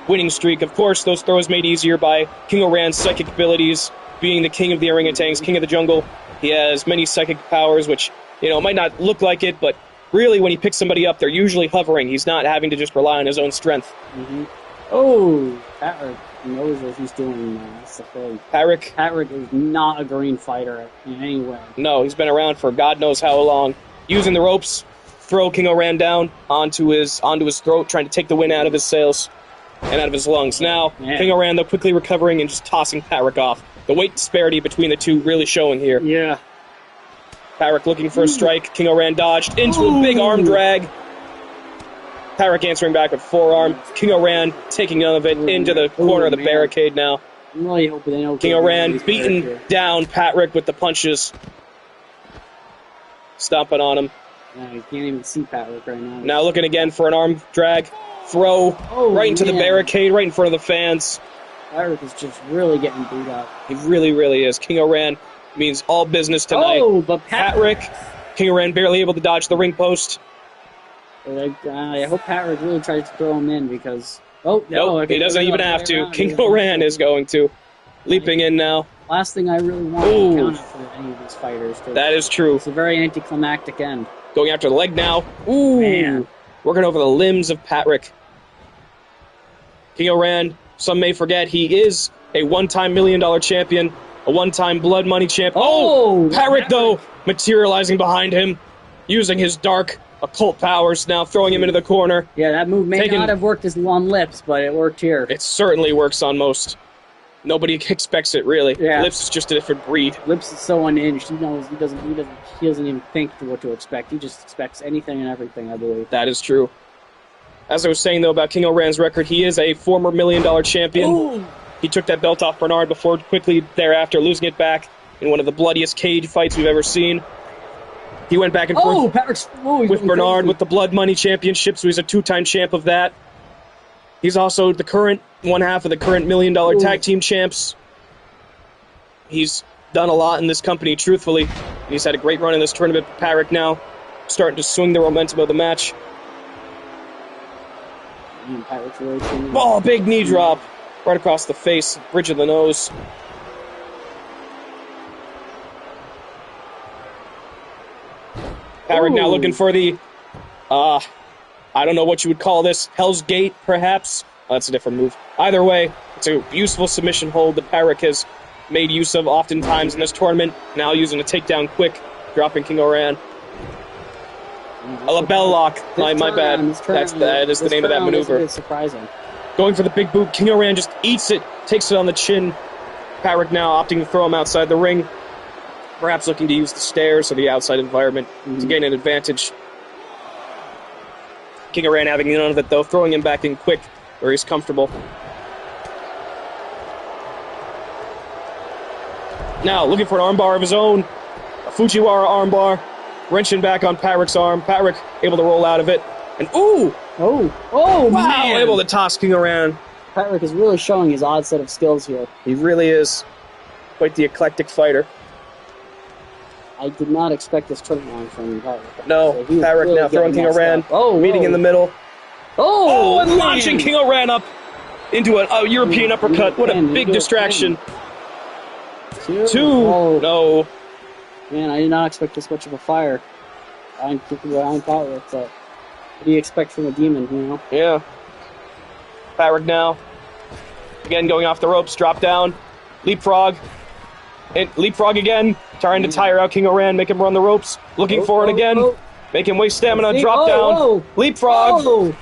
Winning streak. Of course, those throws made easier by King O'Ran's psychic abilities. Being the king of the orangutans, king of the jungle, he has many psychic powers, which, might not look like it, but really when he picks somebody up, they're usually hovering. He's not having to just rely on his own strength. Patrick knows what he's doing now. That's the thing. Patrick is not a green fighter in any way. No, he's been around for God knows how long. Using the ropes, throw King O'Ran down onto his throat, trying to take the wind out of his sails and out of his lungs. Now, King O'Ran, though, quickly recovering and just tossing Patrick off. The weight disparity between the two really showing here. Yeah. Patrick looking for a strike. King O'Ran dodged into a big arm drag. Patrick answering back with forearm. King O'Ran taking none of it into the corner of the barricade now. I'm really hoping they don't King O'Ran beating down Patrick with the punches. Stomping on him. Yeah, you can't even see Patrick right now. Now looking again for an arm drag. Throw right into the barricade, right in front of the fans. Patrick is just really getting beat up. He really, really is. King O'Ran means all business tonight. But Patrick, King O'Ran barely able to dodge the ring post. I hope Patrick really tries to throw him in because... Nope, he doesn't even have to. King O'Ran is going to. Leaping in now. Last thing I really want to count out for any of these fighters. That is true. It's a very anticlimactic end. Going after the leg now. Man. Working over the limbs of Patrick. King O'Ran, some may forget, he is a one-time $1 million champion, a one-time blood money champion. Patrick, though, materializing behind him, using his dark occult powers now, throwing him into the corner. Yeah, that move may not have worked on Lips, but it worked here. It certainly works on most. Nobody expects it, really. Yeah. Lips is just a different breed. Lips is so unhinged. He knows he doesn't even think what to expect. He just expects anything and everything, I believe. That is true. As I was saying, though, about King O'Ran's record, he is a former $1 million champion. He took that belt off Bernard before quickly thereafter losing it back in one of the bloodiest cage fights we've ever seen. He went back and forth with Bernard with the Blood Money Championship, so he's a two-time champ of that. He's also the current one half of the current $1 million tag team champs. He's done a lot in this company, truthfully. He's had a great run in this tournament. Patrick now starting to swing the momentum of the match. Big knee drop right across the face, bridge of the nose. Patrick now looking for the, I don't know what you would call this, Hell's Gate, perhaps? Oh, that's a different move. Either way, it's a useful submission hold that Patrick has made use of oftentimes in this tournament. Now using a takedown quick, dropping King Oran. A label lock. My bad. That is the name of that maneuver. A bit surprising. Going for the big boot. King Oran just eats it, takes it on the chin. Patrick now opting to throw him outside the ring. Perhaps looking to use the stairs or the outside environment to gain an advantage. King Oran having none of it though, throwing him back in quick where he's comfortable. Now looking for an armbar of his own. A Fujiwara armbar. Wrenching back on Patrick's arm. Patrick able to roll out of it. And ooh! Oh, Wow! man. Able to toss King Oran. Patrick is really showing his odd set of skills here. He really is quite the eclectic fighter. I did not expect this turnaround from Patrick. No, So he was Patrick really now throwing getting King that Oran, stuff. meeting in the middle. Oh, and man. launching King Oran up into a European uppercut. What a big distraction. Two. Oh, No. man, I did not expect this much of a fire. I'm Patrick, but what do you expect from a demon, you know? Yeah. Patrick now. Again, going off the ropes, drop down. Leapfrog. And leapfrog again. Trying to tire out King Oran, make him run the ropes. Looking for it again. Make him waste stamina, drop down. Leapfrog.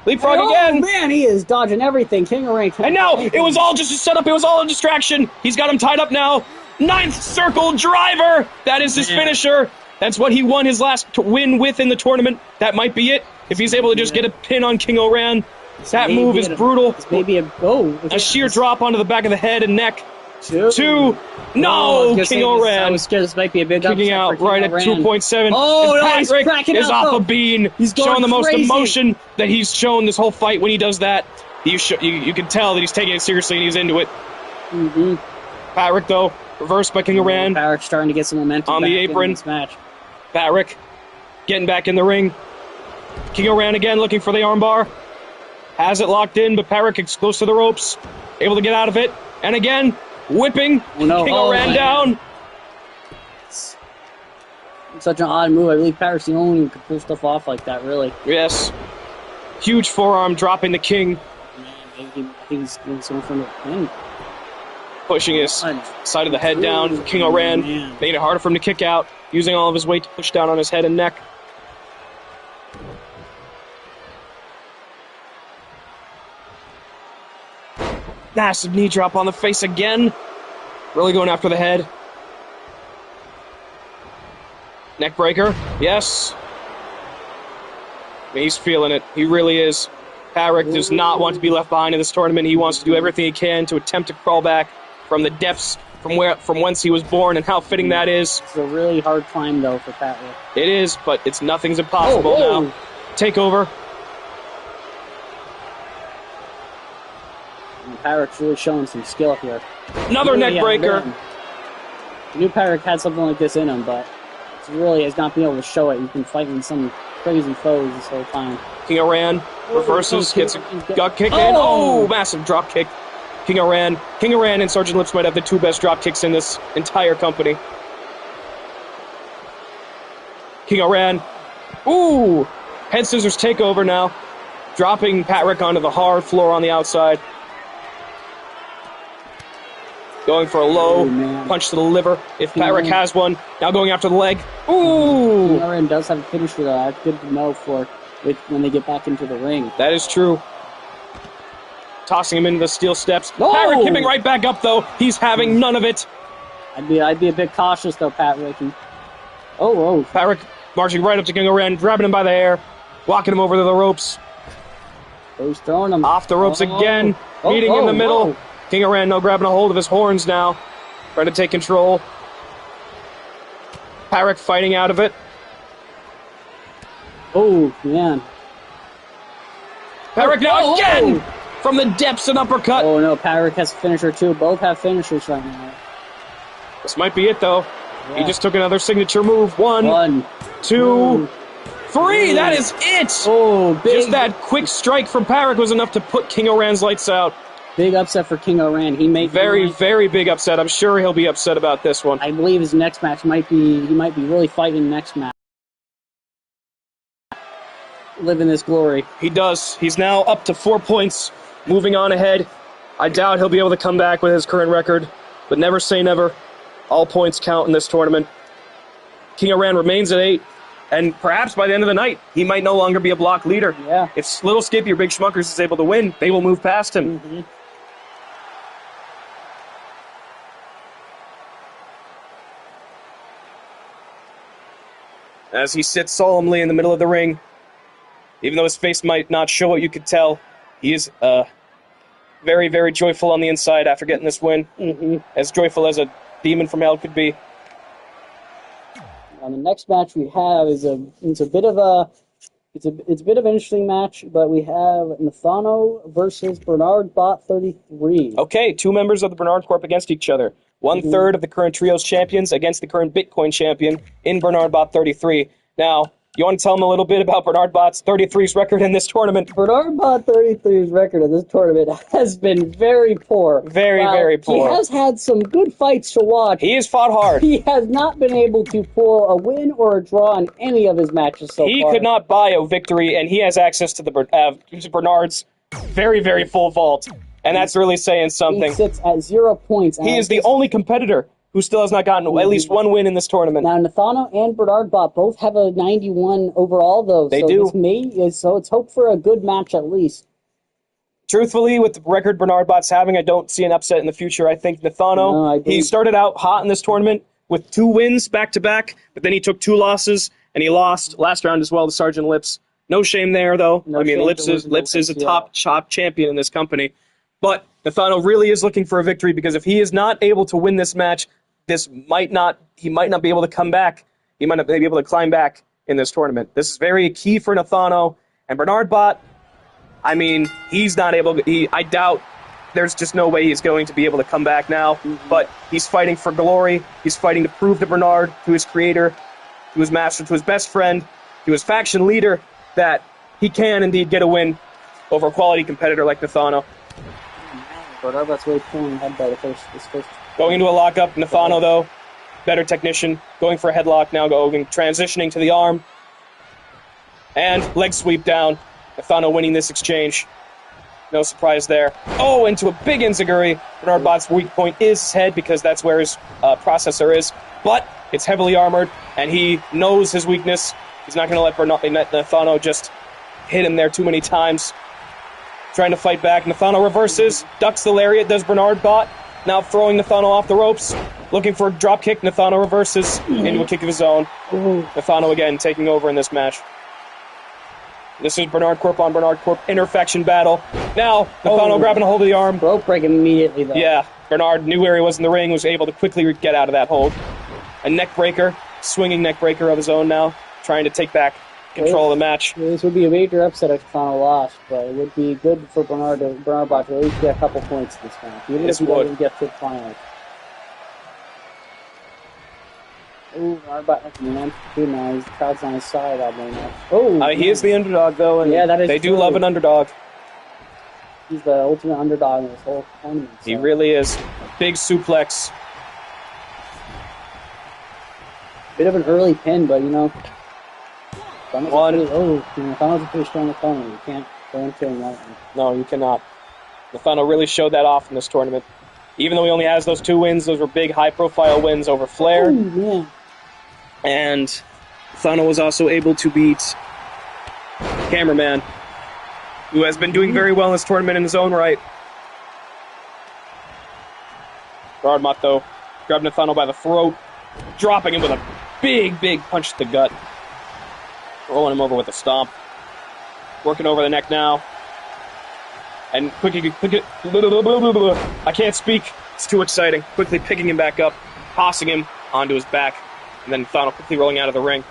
Leapfrog again. Oh, man, he is dodging everything. King Oran. And now, it was all just a setup. It was all a distraction. He's got him tied up now. Ninth circle driver. That is his finisher. That's what he won his last win with in the tournament. That might be it. If he's able to just get a pin on King Oran. That move is brutal. Maybe a sheer drop onto the back of the head and neck. Two. No, King Oran. I was scared this might be a big kicking out right at 2.7. Oh, and no, he's Patrick cracking is up, off though. a bean. He's going showing the most crazy. emotion that he's shown this whole fight when he does that. You can tell that he's taking it seriously and he's into it. Mm-hmm. Patrick, though, reversed by King Oran. Patrick's starting to get some momentum on back the apron. in this match. Patrick getting back in the ring. King Oran again looking for the armbar. Has it locked in, but Patrick is close to the ropes. Able to get out of it. And again, whipping King Oran down. It's such an odd move. I believe Patrick's the only one who can pull stuff off like that, really. Yes. Huge forearm dropping the King. Man, I think he's going for the pin. Pushing his side of the head down. King Oran made it harder for him to kick out. Using all of his weight to push down on his head and neck. Massive knee drop on the face again. Really going after the head. Neck breaker. Yes. He's feeling it. He really is. Patrick does not want to be left behind in this tournament. He wants to do everything he can to attempt to crawl back from the depths from whence he was born, and how fitting that is. It's a really hard climb, though, for Patrick. It is, but nothing's impossible now. Takeover. And Patrick's really showing some skill here. Another neck breaker. I knew Patrick had something like this in him, but he really has not been able to show it. He's been fighting some crazy foes this whole time. King Oran reverses, gets a gut kick in. Oh, massive drop kick. King Oran and Sergeant Lips might have the two best drop kicks in this entire company. King Oran. Ooh! Head scissors takeover now. Dropping Patrick onto the hard floor on the outside. Going for a low punch to the liver, if Patrick has one. Now going after the leg. Ooh! King Oran does have a finisher, though. That's good to know for when they get back into the ring. That is true. Tossing him into the steel steps. No! Patrick coming right back up, though. He's having none of it. I'd be a bit cautious, though, Patrick. Patrick marching right up to King Oran, grabbing him by the hair, walking him over to the ropes. He's throwing him. Off the ropes again, meeting in the middle. King Oran now grabbing a hold of his horns now, trying to take control. Patrick fighting out of it. Oh, man. Patrick now again! From the depths, an uppercut. Oh, no, Patrick has a finisher, too. Both have finishers right now. This might be it, though. Yeah. He just took another signature move. One, two, three. That is it! Oh, big. Just that quick strike from Patrick was enough to put King Oran's lights out. Big upset for King Oran. He made very big upset. I'm sure he'll be upset about this one. I believe his next match he might be really fighting next match. Living this glory. He does. He's now up to 4 points, moving on ahead. I doubt he'll be able to come back with his current record. but never say never. All points count in this tournament. King Iran remains at 8, and perhaps by the end of the night, he might no longer be a block leader. Yeah. If Little Skippy or Big Schmuckers is able to win, they will move past him. Mm-hmm. As he sits solemnly in the middle of the ring, even though his face might not show it, you could tell he is very, very joyful on the inside after getting this win. Mm-hmm. As joyful as a demon from hell could be. And the next match we have is a bit of an interesting match, but we have Nathano versus Bernard Bot 33. Okay, 2 members of the Bernard Corp against each other. 1/3 of the current Trios champions against the current Bitcoin champion in Bernard Bot 33. Now, you want to tell them a little bit about Bernard Bot's 33's record in this tournament? Bernard Bot 33's record in this tournament has been very poor. Very poor. He has had some good fights to watch. He has fought hard. He has not been able to pull a win or a draw in any of his matches so far. He could not buy a victory, and he has access to the Bernard's very, very full vault. And that's really saying something. He sits at 0 points. He is the only competitor who still has not gotten at least one win in this tournament. Now, Nathano and Bernard Bot both have a 91 overall, though. They do. So it's hope for a good match at least. Truthfully, with the record Bernard Bot's having, I don't see an upset in the future. I think Nathano, he started out hot in this tournament with 2 wins back-to-back, but then he took 2 losses, and he lost last round as well to Sergeant Lips. No shame there, though. No shame Lips is a top champion in this company. But Nathano really is looking for a victory, because if he is not able to win this match, he might not be able to come back. He might not be able to climb back in this tournament. This is very key for Nathano. And Bernard Bot, he's not able to... I doubt there's just no way he's going to be able to come back now. Mm-hmm. But he's fighting for glory. He's fighting to prove to Bernard, to his creator, to his master, to his best friend, to his faction leader, that he can indeed get a win over a quality competitor like Nathano. Bernard Bot's really pulling ahead by this first. Going into a lockup, Nathano, though, better technician, going for a headlock now, transitioning to the arm. And leg sweep down. Nathano winning this exchange. No surprise there. Oh, into a big enziguri. Bernard Bot's weak point is his head, because that's where his processor is. But it's heavily armored, and he knows his weakness. He's not going to let Nathano just hit him there too many times. Trying to fight back. Nathano reverses, ducks the lariat, does Bernard Bot. Now throwing Nathano off the ropes. Looking for a drop kick. Nathano reverses into a kick of his own. Nathano again taking over in this match. This is Bernard Corp on Bernard Corp interfaction battle. Now, Nathano grabbing a hold of the arm. Rope break immediately, though. Yeah, Bernard knew where he was in the ring, was able to quickly get out of that hold. A neck breaker, swinging neck breaker of his own now, trying to take back control of the match. This would be a major upset if Nathano lost, but it would be good for Bernard Bot to at least get a couple points in this match, even if he doesn't get to the final. Ooh, Bernard Bot, man, now his crowd's on his side that way now. Oh, he is the underdog, though, and that is they do true. love an underdog. He's the ultimate underdog in this whole tournament. So. He really is. Big suplex. Bit of an early pin, but Nathano's a pretty strong opponent. You can't go into him that one. No, you cannot. Nathano really showed that off in this tournament. Even though he only has those 2 wins, those were big, high-profile wins over Flair. Ooh, yeah. And Nathano was also able to beat Cameraman, who has been doing very well in this tournament in his own right. Bernard Bot, though, grabbed Nathano by the throat, dropping him with a big, big punch to the gut. Rolling him over with a stomp. Working over the neck now. And I can't speak. It's too exciting. Quickly picking him back up, tossing him onto his back, and then Nathano quickly rolling out of the ring.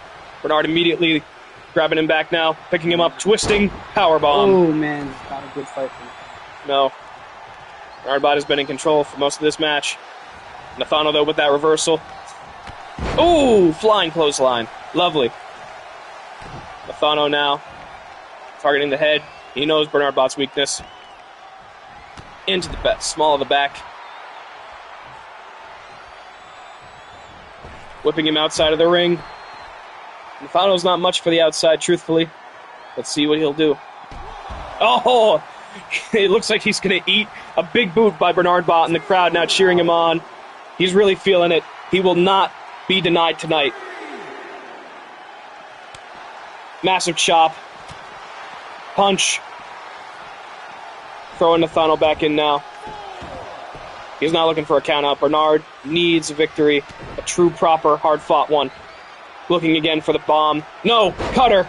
Bernard immediately grabbing him back now, picking him up, twisting, powerbomb. Oh, man. It's not a good fight for him. No. Bernard Bot has been in control for most of this match. Nathano, though, with that reversal. Ooh, flying clothesline. Lovely. Nathano now targeting the head. He knows Bernard Bot's weakness. Into the back, small of the back. Whipping him outside of the ring. Nathano's not much for the outside, truthfully. Let's see what he'll do. Oh! It looks like he's going to eat a big boot by Bernard Bot, and the crowd now cheering him on. He's really feeling it. He will not be denied tonight. Massive chop. Punch. Throwing Nathano back in now. He's not looking for a count out. Bernard needs a victory. A true, proper, hard-fought one. Looking again for the bomb. No! Cutter!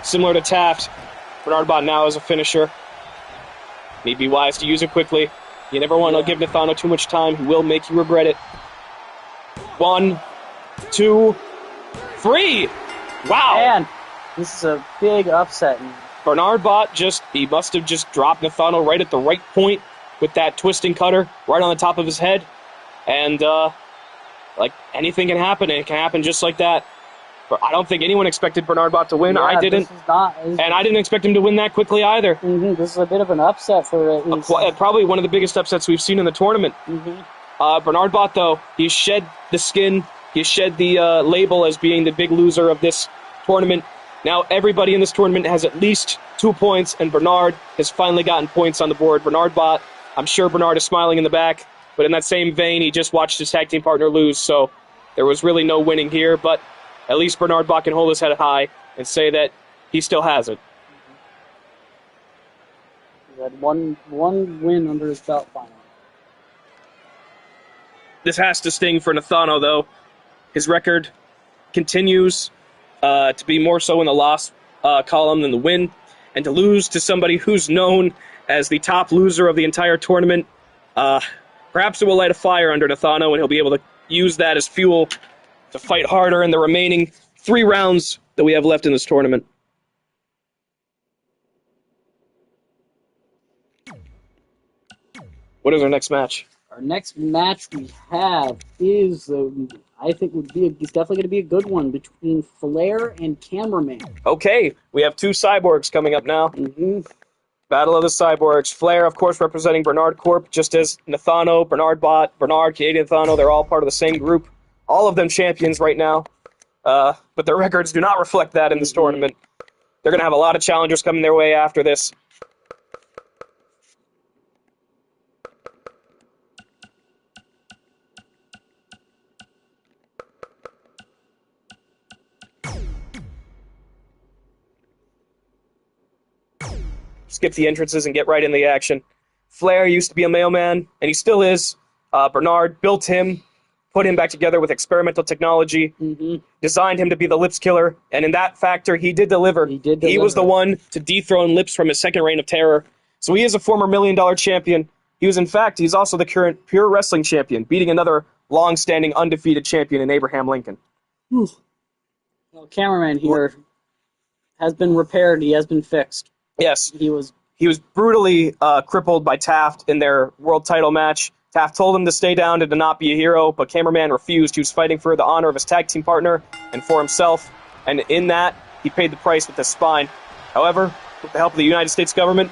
Similar to Taft. Bernard Bot now as a finisher. Need be wise to use it quickly. You never want to give Nathano too much time. He will make you regret it. 1, 2, 3! Wow! Man, this is a big upset. Bernard Bot he must have just dropped Nathano right at the right point with that twisting cutter right on the top of his head. And, like, anything can happen, and it can happen just like that. But I don't think anyone expected Bernard Bot to win. I didn't. And I didn't expect him to win that quickly either. This is a bit of an upset for probably one of the biggest upsets we've seen in the tournament. Bernard Bot, though, he shed the skin. He shed the label as being the big loser of this tournament. Now everybody in this tournament has at least 2 points, and Bernard has finally gotten points on the board. Bernard Bot, I'm sure Bernard is smiling in the back, but in that same vein, he just watched his tag team partner lose, so there was really no winning here, but at least Bernard Bot can hold his head high and say that he still has it. He had one win under his belt finally. This has to sting for Nathano, though. His record continues to be more so in the loss column than the win, and to lose to somebody who's known as the top loser of the entire tournament, perhaps it will light a fire under Nathano, and he'll be able to use that as fuel to fight harder in the remaining 3 rounds that we have left in this tournament. What is our next match? Our next match we have is, I think, it's definitely going to be a good one between Flair and Cameraman. Okay, we have 2 cyborgs coming up now. Battle of the Cyborgs. Flair, of course, representing Bernard Corp, just as Nathano, Bernard Bot, Bernard, Canadian Nathano, they're all part of the same group. All of them champions right now, but their records do not reflect that in this tournament. They're going to have a lot of challengers coming their way after this. Skip the entrances and get right in the action. Flair used to be a mailman, and he still is. Bernard built him, put him back together with experimental technology, designed him to be the Lips killer, and in that factor, he did deliver. He was the one to dethrone Lips from his second reign of terror. So he is a former $1 million champion. He's also the current pure wrestling champion, beating another long-standing undefeated champion in Abraham Lincoln. Well, Cameraman here has been repaired. He has been fixed. Yes. He was brutally crippled by Taft in their world title match. Taft told him to stay down and to not be a hero, but Cameraman refused. He was fighting for the honor of his tag team partner and for himself, and in that, he paid the price with his spine. However, with the help of the United States government,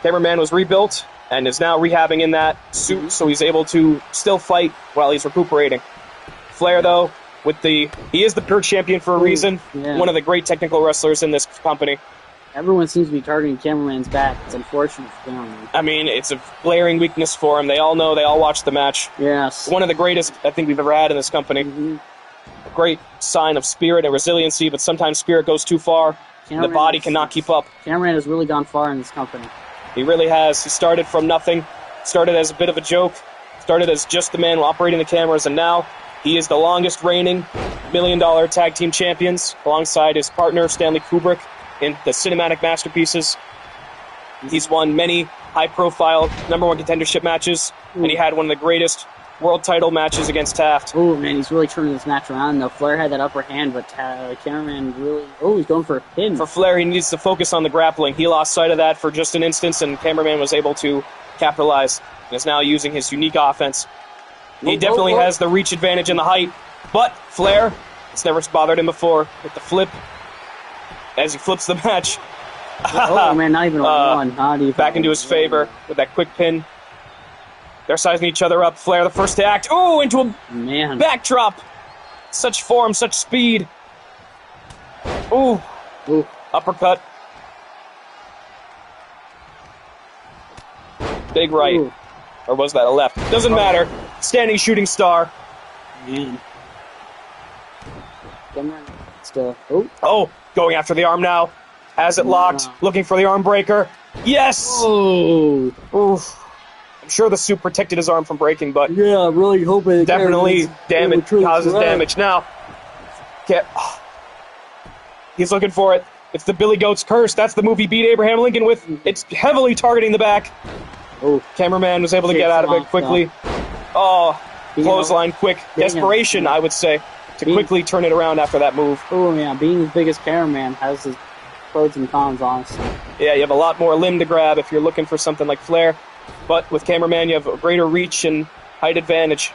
Cameraman was rebuilt and is now rehabbing in that suit, so he's able to still fight while he's recuperating. Flair, though, he is the pure champion for a reason, one of the great technical wrestlers in this company. Everyone seems to be targeting Cameraman's back. It's unfortunate for Cameraman. I mean, it's a glaring weakness for him. They all know, they all watched the match. Yes. One of the greatest I think we've ever had in this company. A great sign of spirit and resiliency, but sometimes spirit goes too far, and the body cannot keep up. Cameraman has really gone far in this company. He really has. He started from nothing, started as a bit of a joke, started as just the man operating the cameras, and now he is the longest reigning $1 million tag team champions, alongside his partner, Stanley Kubrick, in the cinematic masterpieces. He's won many high-profile #1 contendership matches, and he had one of the greatest world title matches against Taft. Oh, man, he's really turning this match around, though. Flair had that upper hand, but Cameraman really... Oh, he's going for a pin. For Flair, he needs to focus on the grappling. He lost sight of that for just an instant, and Cameraman was able to capitalize, and is now using his unique offense. He definitely has the reach advantage and the height, but Flair, it's never bothered him before, with the flip, as he flips the match. Oh, man, not even one. Not even back into his favor with that quick pin. They're sizing each other up. Flair, the first to act. Oh, into a backdrop. Such form, such speed. Ooh. Uppercut. Big right. Or was that a left? Doesn't matter. standing shooting star. Man. Cameron still. Oh. Oh, going after the arm now. Has it locked, looking for the arm breaker. Yes! Oh. Oof. I'm sure the suit protected his arm from breaking, but Yeah, really hoping definitely causes damage. Now, he's looking for it. It's the Billy Goat's curse. That's the move he beat Abraham Lincoln with. It's heavily targeting the back. Oh, cameraman was able to get out of it quickly. Oh, clothesline, quick. Desperation, I would say, to quickly turn it around after that move. Oh, yeah, being the biggest cameraman has his pros and cons, honestly. Yeah, you have a lot more limb to grab if you're looking for something like Flair. But with cameraman, you have a greater reach and height advantage.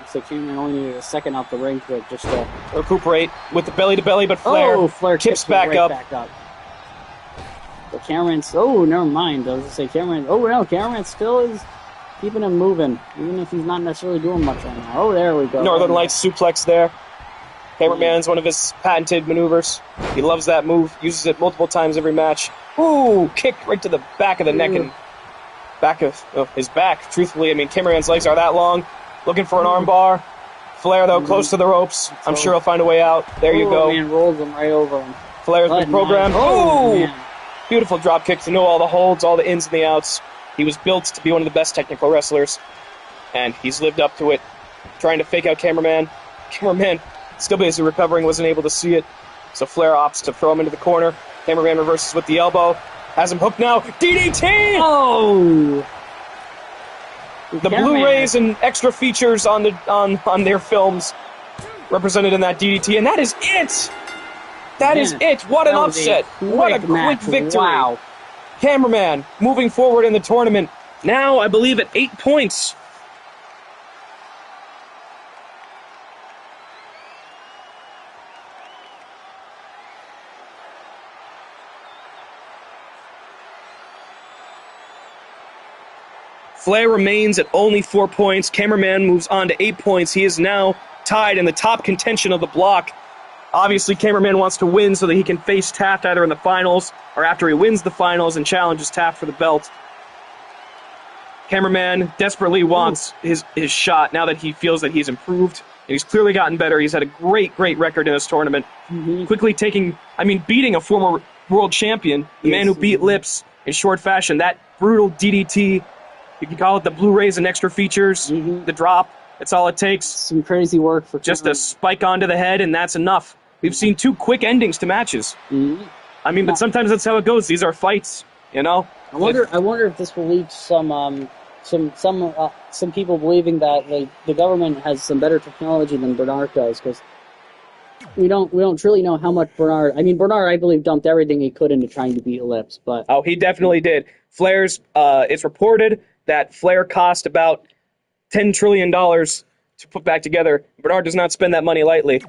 So cameraman only needed a second off the ring to just recuperate with the belly-to-belly, but Flair kips back up. But cameraman's... Oh, never mind. I was going to say cameraman... Oh, no, cameraman still is keeping him moving, even if he's not necessarily doing much right now. Oh, there we go. Northern Lights suplex there. Cameraman's one of his patented maneuvers. He loves that move, uses it multiple times every match. Ooh, kick right to the back of the neck and back of his back. Truthfully, I mean, cameraman's legs are that long. Looking for an arm bar. Flair, though, close to the ropes. I'm sure he'll find a way out. There you go. Man, rolls him right over him. Flair's been programmed. Oh, beautiful drop kick to know all the holds, all the ins and the outs. He was built to be one of the best technical wrestlers, and he's lived up to it. Trying to fake out cameraman. Cameraman, still busy recovering, wasn't able to see it. So Flair opts to throw him into the corner. Cameraman reverses with the elbow. Has him hooked now. DDT! Oh! The Blu-rays and extra features on their films represented in that DDT, and that is it! That is it! What an upset! What a quick victory! Wow. Cameraman moving forward in the tournament. Now, I believe, at 8 points. Flair remains at only 4 points. Cameraman moves on to 8 points. He is now tied in the top contention of the block. Obviously, Cameraman wants to win so that he can face Taft either in the finals or after he wins the finals and challenges Taft for the belt. Cameraman desperately wants his shot now that he feels that he's improved. And he's clearly gotten better. He's had a great record in this tournament. Quickly beating a former world champion, the man who beat Lips in short fashion. That brutal DDT. You can call it the Blu-rays and extra features, the drop. That's all it takes. Some crazy work for just a spike onto the head, and that's enough. We've seen 2 quick endings to matches. But sometimes that's how it goes. These are fights, you know. I wonder if this will lead to some people believing that the government has some better technology than Bernard does, because we don't truly know how much Bernard. Bernard, I believe, dumped everything he could into trying to beat Ellipse, but he definitely did. Flair's. It's reported that Flair cost about $10 trillion to put back together. Bernard does not spend that money lightly.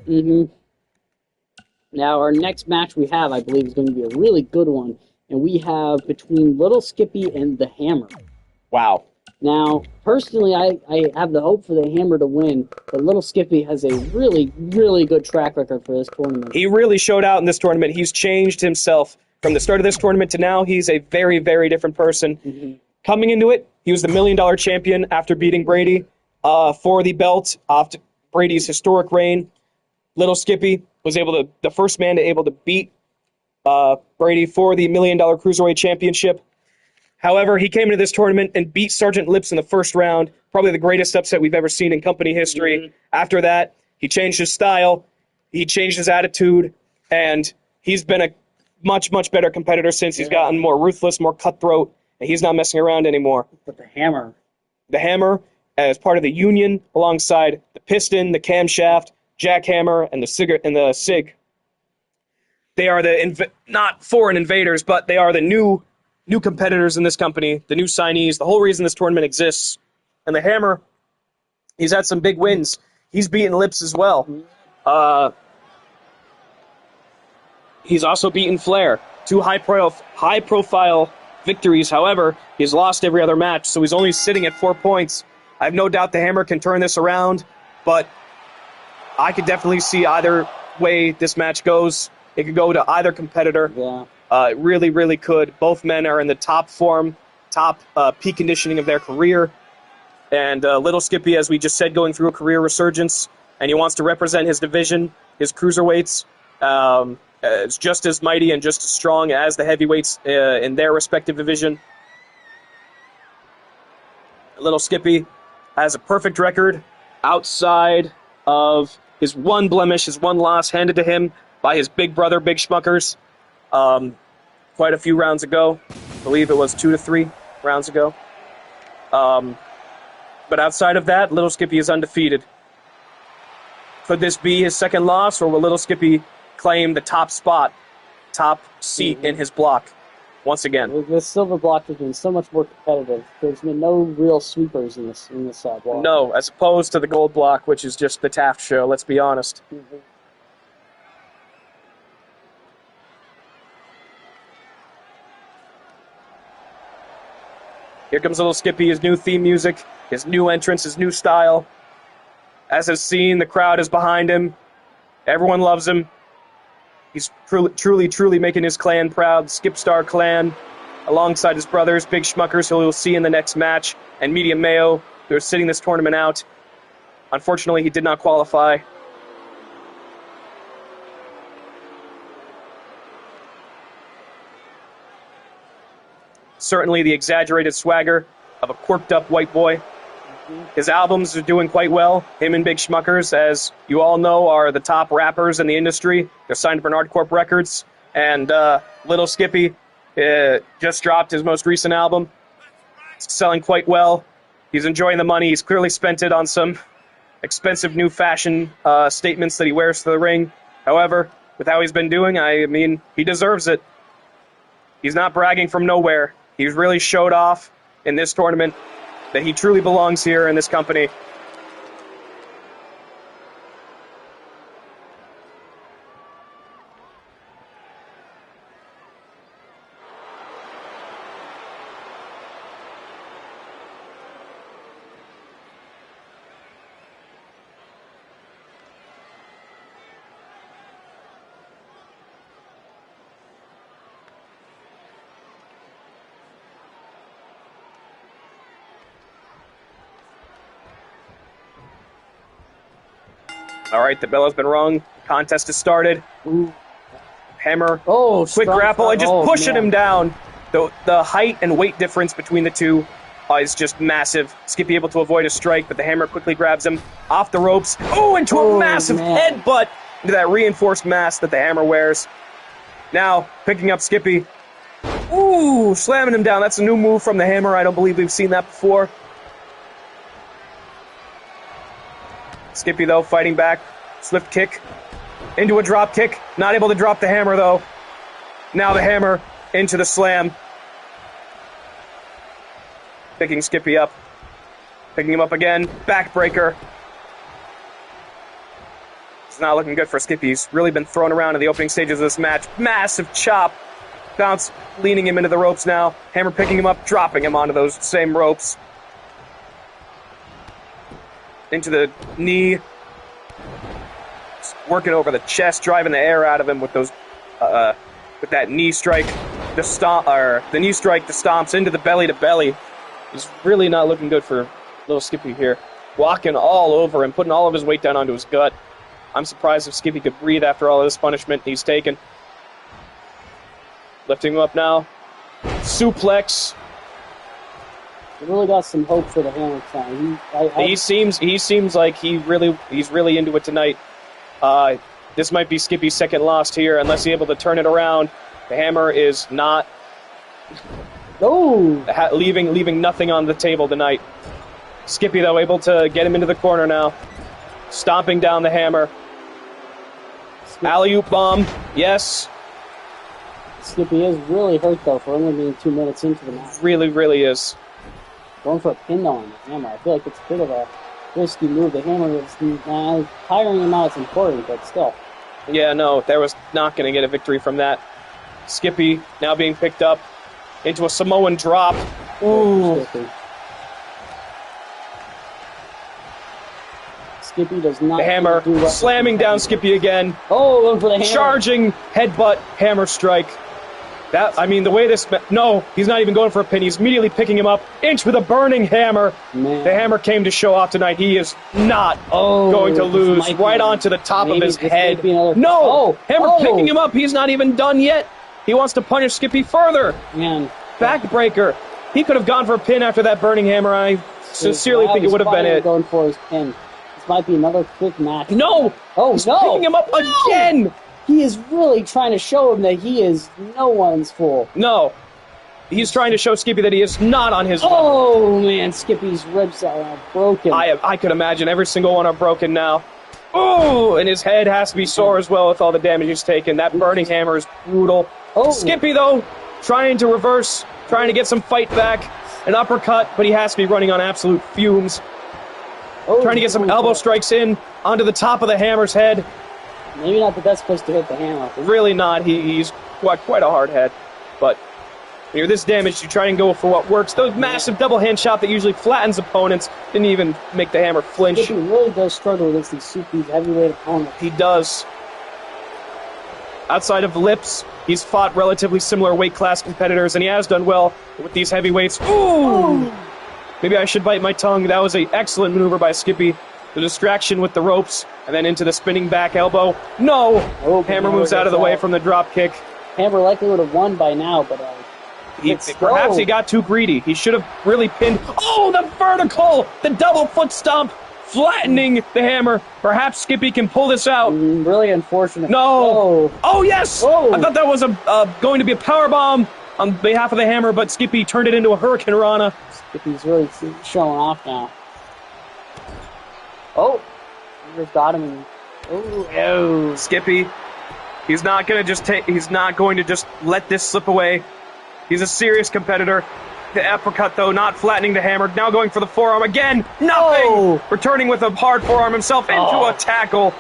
Now, our next match we have, I believe, is going to be a really good one. And we have between Little Skippy and the Hammer. Wow. Now, personally, I have the hope for the Hammer to win, but Little Skippy has a really good track record for this tournament. He really showed out in this tournament. He's changed himself. From the start of this tournament to now, he's a very different person. Coming into it, he was the $1 million champion after beating Brady for the belt after Brady's historic reign. Little Skippy was the first man to beat Brady for the $1 million Cruiserweight Championship. However, he came into this tournament and beat Sergeant Lips in the first round, probably the greatest upset we've ever seen in company history. After that, he changed his style, he changed his attitude, and he's been a much better competitor since. He's gotten more ruthless, more cutthroat, and he's not messing around anymore. But the Hammer, as part of the Union, alongside the Piston, the Camshaft, Jackhammer, and the Sig. They are not foreign invaders, but they are the new competitors in this company, the new signees, the whole reason this tournament exists. And the Hammer, he's had some big wins. He's beaten Lips as well. He's also beaten Flair. 2 high-profile victories. However, he's lost every other match, so he's only sitting at 4 points. I have no doubt the Hammer can turn this around, but I could definitely see either way this match goes. It could go to either competitor. It really could. Both men are in the top form, top peak conditioning of their career, And Little Skippy, as we just said, going through a career resurgence, and he wants to represent his division, his cruiserweights. It's just as mighty and just as strong as the heavyweights in their respective division. Little Skippy has a perfect record outside of his one blemish, his one loss handed to him by his big brother, Big Schmuckers, quite a few rounds ago. I believe it was 2 to 3 rounds ago. But outside of that, Little Skippy is undefeated. Could this be his second loss, or will Little Skippy claim the top spot, top seat in his block once again? The silver block has been so much more competitive. There's been no real sweepers in this block. No, as opposed to the gold block, which is just the Taft show, let's be honest. Mm-hmm. Here comes Little Skippy, his new theme music, his new entrance, his new style. As is seen, the crowd is behind him. Everyone loves him. He's truly making his clan proud, Skipstar clan, alongside his brothers, Big Schmuckers, who we'll see in the next match, and Medium Mayo, who are sitting this tournament out. Unfortunately, he did not qualify. Certainly the exaggerated swagger of a quirked-up white boy. His albums are doing quite well. Him and Big Schmuckers, as you all know, are the top rappers in the industry. They're signed to Bernard Corp Records. And Little Skippy just dropped his most recent album. It's selling quite well. He's enjoying the money. He's clearly spent it on some expensive new fashion statements that he wears to the ring. However, with how he's been doing, I mean, he deserves it. He's not bragging from nowhere. He's really showed off in this tournament that he truly belongs here in this company. All right, the bell has been rung. Contest has started. Ooh. Hammer. Oh, quick grapple and just pushing him down. The height and weight difference between the two is just massive. Skippy able to avoid a strike, but the hammer quickly grabs him off the ropes. Oh, into a massive headbutt into that reinforced mask that the hammer wears. Now, picking up Skippy. Ooh, slamming him down. That's a new move from the hammer. I don't believe we've seen that before. Skippy, though, fighting back. Swift kick into a drop kick. Not able to drop the hammer, though. Now the hammer into the slam. Picking Skippy up. Picking him up again. Backbreaker. It's not looking good for Skippy. He's really been thrown around in the opening stages of this match. Massive chop. Bounce, leaning him into the ropes now. Hammer picking him up, dropping him onto those same ropes. Into the knee. Just working over the chest, driving the air out of him with those, with that knee strike. The knee strike, the stomps into the belly to belly. He's really not looking good for little Skippy here. Walking all over him, putting all of his weight down onto his gut. I'm surprised if Skippy could breathe after all of this punishment he's taken. Lifting him up now. Suplex. I really got some hope for the hammer time. He seems like he's really into it tonight. This might be Skippy's second loss here, unless he's able to turn it around. The hammer is not leaving nothing on the table tonight. Skippy, though, able to get him into the corner now. Stomping down the hammer. Alley-oop bomb. Yes. Skippy is really hurt, though, for only being 2 minutes into the match. Really is. Going for a pin, though, on the hammer. I feel like it's a bit of a risky move. The hammer is tiring him out. It's important, but still. Yeah, no, there was not going to get a victory from that. Skippy now being picked up into a Samoan drop. Ooh. Skippy does not. The hammer slamming down Skippy again. Oh, going for the hammer. Charging headbutt hammer strike. I mean, the way this... No, he's not even going for a pin. He's immediately picking him up into the burning hammer. Man. The hammer came to show off tonight. He is not going to lose. Right onto the top of his head. No! Hammer picking him up. He's not even done yet. He wants to punish Skippy further. Man. Backbreaker. He could have gone for a pin after that burning hammer. I sincerely think it would have been it. Going for his pin. This might be another quick match. No! Oh, he's picking him up again! He is really trying to show him that he is no one's fool. No. He's trying to show Skippy that he is not on his level. Oh, man, Skippy's ribs are broken. I could imagine every single one are broken now. Oh, and his head has to be sore as well with all the damage he's taken. That burning hammer is brutal. Oh. Skippy, though, trying to reverse, trying to get some fight back. An uppercut, but he has to be running on absolute fumes. Trying to get some elbow strikes in onto the top of the hammer's head. Maybe not the best place to hit the hammer. Really not. He's quite a hard head. But when you're this damaged, you try and go for what works. Those massive double hand shot that usually flattens opponents didn't even make the hammer flinch. Skippy really does struggle against these heavyweight opponents. He does. Outside of Lips, he's fought relatively similar weight class competitors, and he has done well with these heavyweights. Ooh! Maybe I should bite my tongue. That was an excellent maneuver by Skippy. The distraction with the ropes, and then into the spinning back elbow. No! Hammer moves out of the way from the drop kick. Hammer likely would have won by now, but... Perhaps he got too greedy. He should have really pinned... Oh, the vertical! The double foot stomp! Flattening the hammer. Perhaps Skippy can pull this out. Really unfortunate. No! Oh, yes! I thought that was going to be a powerbomb on behalf of the hammer, but Skippy turned it into a Hurricane Rana. Skippy's really showing off now. Oh, he just got him. Oh, Skippy. He's not going to just let this slip away. He's a serious competitor. The uppercut, though, not flattening the hammer. Now going for the forearm again. Nothing. Returning with a hard forearm himself into a tackle.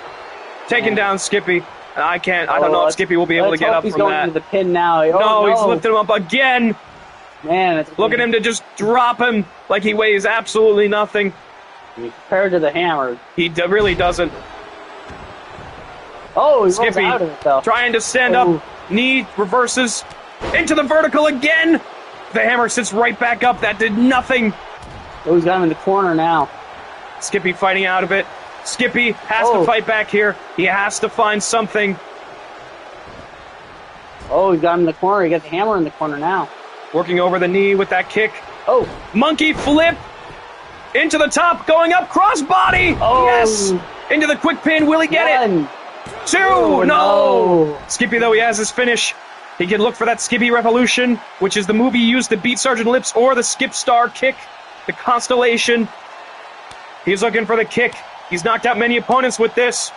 Taking down Skippy. I don't know if Skippy will be able to get up from that. He's going to the pin now. No, he's lifting him up again. Man, look at him to just drop him like he weighs absolutely nothing. Compared to the hammer, he really doesn't. Oh, he's Skippy out of it, though. Trying to stand up, knee reverses into the vertical again. The hammer sits right back up. That did nothing. Oh, he's got him in the corner now. Skippy fighting out of it. Skippy has to fight back here. He has to find something. Oh, he's got him in the corner. He got the hammer in the corner now. Working over the knee with that kick. Oh, monkey flip. Into the top, going up, crossbody! Oh. Yes! Into the quick pin, will he get it? 2! No! Skippy, though, he has his finish. He can look for that Skippy Revolution, which is the move he used to beat Sergeant Lips, or the Skip Star kick, the Constellation. He's looking for the kick. He's knocked out many opponents with this.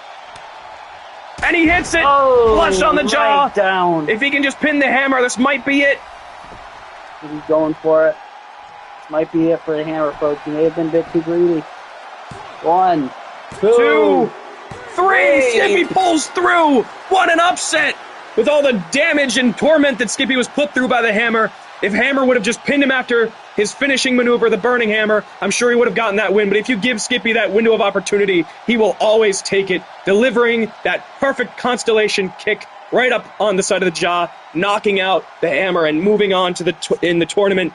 And he hits it! Flush on the jaw! Down. If he can just pin the hammer, this might be it. He's going for it. Might be it for the hammer, folks. He may have been a bit too greedy. 1, 2, 3. Skippy pulls through. What an upset! With all the damage and torment that Skippy was put through by the hammer, if Hammer would have just pinned him after his finishing maneuver, the burning hammer, I'm sure he would have gotten that win. But if you give Skippy that window of opportunity, he will always take it, delivering that perfect Constellation kick right up on the side of the jaw, knocking out the hammer and moving on to in the tournament.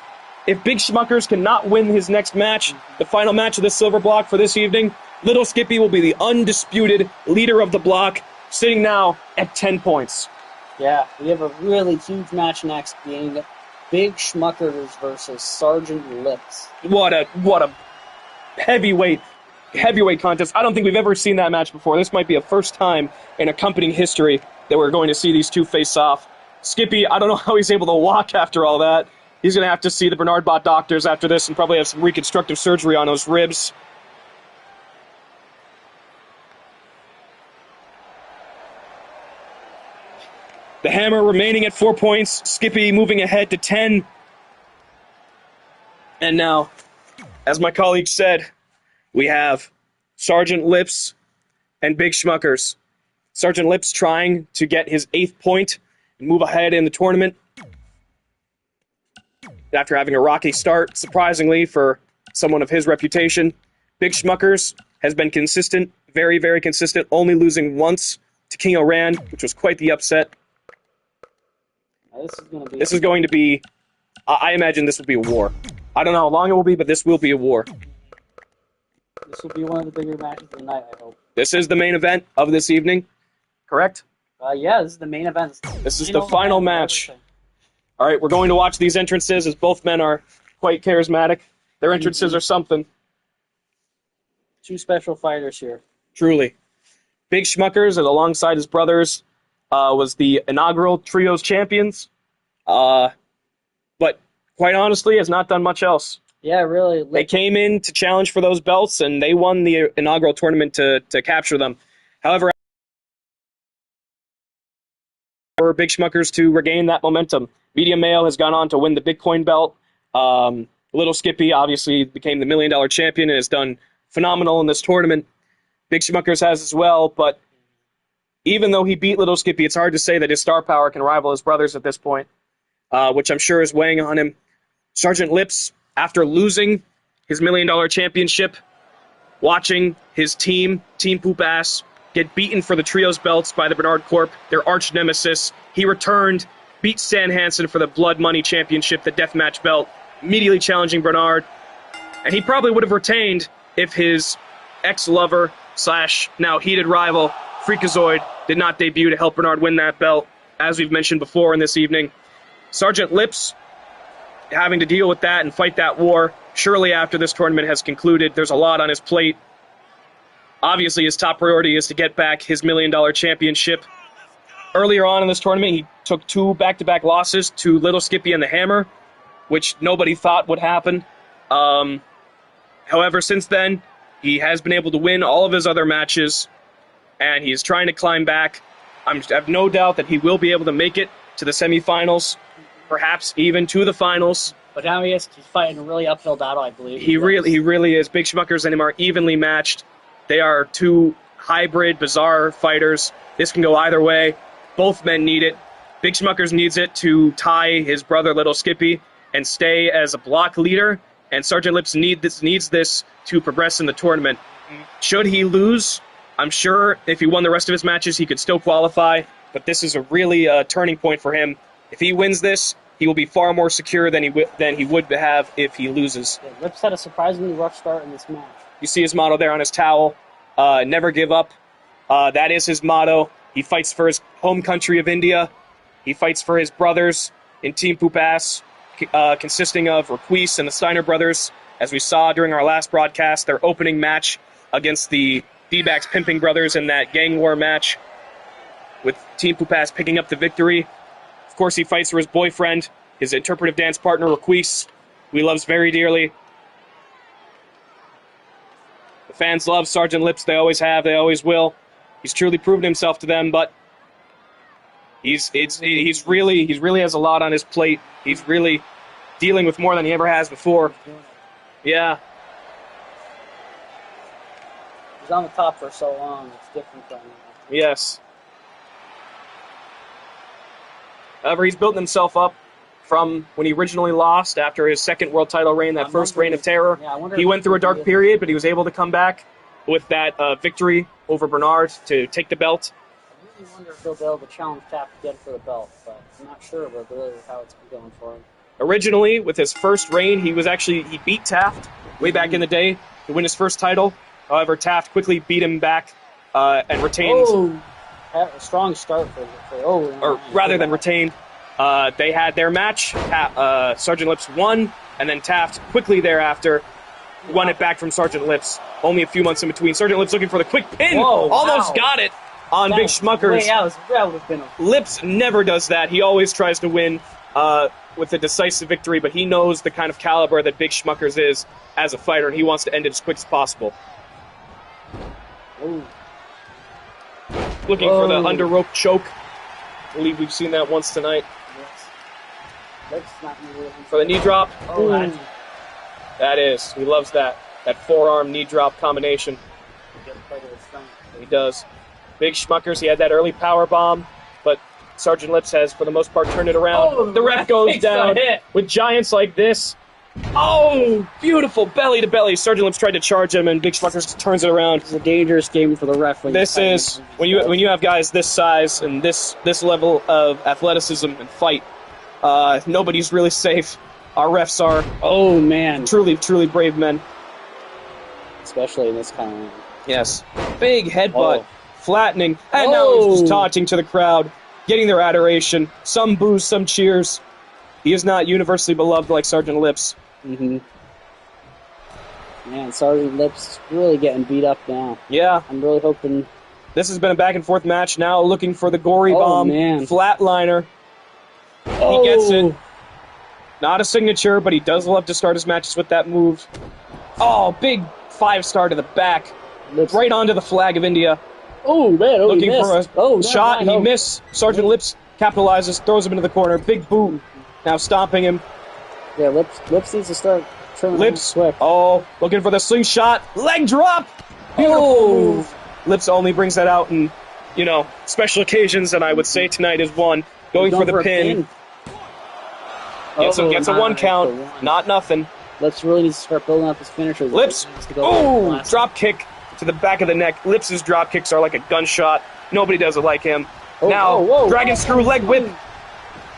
If Big Schmuckers cannot win his next match, the final match of the silver block for this evening, Little Skippy will be the undisputed leader of the block, sitting now at 10 points. Yeah, we have a really huge match next, being Big Schmuckers versus Sergeant Lips. What a heavyweight contest. I don't think we've ever seen that match before. This might be a first time in accompanying history that we're going to see these two face off. Skippy, I don't know how he's able to walk after all that. He's going to have to see the Bernard Bot doctors after this and probably have some reconstructive surgery on those ribs. The hammer remaining at 4 points. Skippy moving ahead to 10. And now, as my colleague said, we have Sergeant Lips and Big Schmuckers. Sergeant Lips trying to get his 8th point and move ahead in the tournament. After having a rocky start, surprisingly, for someone of his reputation. Big Schmuckers has been consistent, very, very consistent, only losing once to King Oran, which was quite the upset. This is going to be. I imagine this will be a war. I don't know how long it will be, but this will be a war. This will be one of the bigger matches of the night, I hope. This is the main event of this evening, correct? Yeah, this is the main event. This is the final match. All right, we're going to watch these entrances as both men are quite charismatic. Their entrances are something. Two special fighters here. Truly. Big Schmuckers, alongside his brothers, was the inaugural Trios champions. But quite honestly, has not done much else. Yeah, really. They came in to challenge for those belts, and they won the inaugural tournament to capture them. However, for Big Schmuckers to regain that momentum, Medium Male has gone on to win the Bitcoin belt. Little Skippy obviously became the $1 million champion and has done phenomenal in this tournament. Big Schmuckers has as well, but even though he beat Little Skippy, it's hard to say that his star power can rival his brothers at this point, which I'm sure is weighing on him. Sergeant Lips, after losing his $1 million championship, watching his team Poop Ass, get beaten for the Trios belts by the Bernard Corp, their arch nemesis, he returned, beat Stan Hansen for the Blood Money Championship, the deathmatch belt, immediately challenging Bernard. And he probably would have retained if his ex-lover / now heated rival, Freakazoid, did not debut to help Bernard win that belt, as we've mentioned before in this evening. Sergeant Lips having to deal with that and fight that war surely after this tournament has concluded. There's a lot on his plate. Obviously, his top priority is to get back his $1 million championship. Earlier on in this tournament, he took 2 back-to-back losses to Little Skippy and the Hammer, which nobody thought would happen. However, since then, he has been able to win all of his other matches, and he's trying to climb back. I have no doubt that he will be able to make it to the semifinals, perhaps even to the finals. But now he's fighting a really uphill battle, I believe. He really is. Big Schmuckers and him are evenly matched. They are 2 hybrid, bizarre fighters. This can go either way. Both men need it. Big Schmuckers needs it to tie his brother Little Skippy and stay as a block leader, and Sergeant Lips needs this to progress in the tournament. Should he lose, I'm sure if he won the rest of his matches, he could still qualify, but this is a really turning point for him. If he wins this, he will be far more secure than he would have if he loses. Yeah, Lips had a surprisingly rough start in this match. You see his motto there on his towel, never give up. That is his motto. He fights for his home country of India. He fights for his brothers in Team Poop Ass, consisting of Requise and the Steiner brothers. As we saw during our last broadcast, their opening match against the D-Backs Pimping brothers in that gang war match, with Team Poop Ass picking up the victory. Of course, he fights for his boyfriend, his interpretive dance partner, Requise, who he loves very dearly. The fans love Sergeant Lips. They always have. They always will. He's truly proven himself to them, but he's really has a lot on his plate. He's really dealing with more than he ever has before. Yeah. He's on the top for so long. It's different from him. Yes. However, he's built himself up from when he originally lost after his second world title reign, that first reign of terror. He went through a dark period, but he was able to come back with that victory over Bernard to take the belt. I really wonder if he'll be able to challenge Taft again for the belt, but I'm not sure about really how it's been going for him. Originally, with his first reign, he beat Taft way back in the day to win his first title. However, Taft quickly beat him back and retained. Oh, a strong start rather than retained. They had their match. Sergeant Lips won, and then Taft quickly thereafter won it back from Sergeant Lips. Only a few months in between. Sergeant Lips looking for the quick pin. Whoa, almost got it on Big Schmuckers. That would have been Lips never does that. He always tries to win with a decisive victory, but he knows the kind of caliber that Big Schmuckers is as a fighter, and he wants to end it as quick as possible. Ooh. Looking for the under rope choke. I believe we've seen that once tonight. Yes. For the knee drop. Oh, that is. He loves that. That forearm knee drop combination. He does. Big Schmuckers, he had that early power bomb, but Sergeant Lips has, for the most part, turned it around. Oh, the ref goes down with giants like this. Oh, beautiful belly to belly. Sergeant Lips tried to charge him, and Big Schmuckers turns it around. It's a dangerous game for the ref. When you have guys this size and this level of athleticism and fight, Nobody's really safe. Our refs are Oh, man. truly, truly brave men. Especially in this kind of round. Yes. Big headbutt, Oh. flattening, and now he's just taunting to the crowd, getting their adoration. Some boos, some cheers. He is not universally beloved like Sergeant Lips. Mm-hmm. Man, Sergeant Lips really getting beat up now. Yeah. I'm really hoping... This has been a back-and-forth match. Now looking for the gory bomb. Man. Flatliner. Oh. He gets it. Not a signature, but he does love to start his matches with that move. Oh, big 5-star to the back. Lips. Right onto the flag of India. Oh, man. Oh, Looking for a shot, and he missed. missed. Sergeant Lips capitalizes, throws him into the corner. Big boot. Now stomping him. Yeah, Lips needs to start trimming Lips. quick. Oh, looking for the slingshot. Leg drop. Beautiful move. Lips only brings that out in, special occasions, and I would say tonight is one. Going for the pin. Gets a 1 count. Not nothing. Lips really needs to start building up his finishers. Lips. Oh, drop kick to the back of the neck. Lips' drop kicks are like a gunshot. Nobody does it like him. Now, dragon screw leg whip,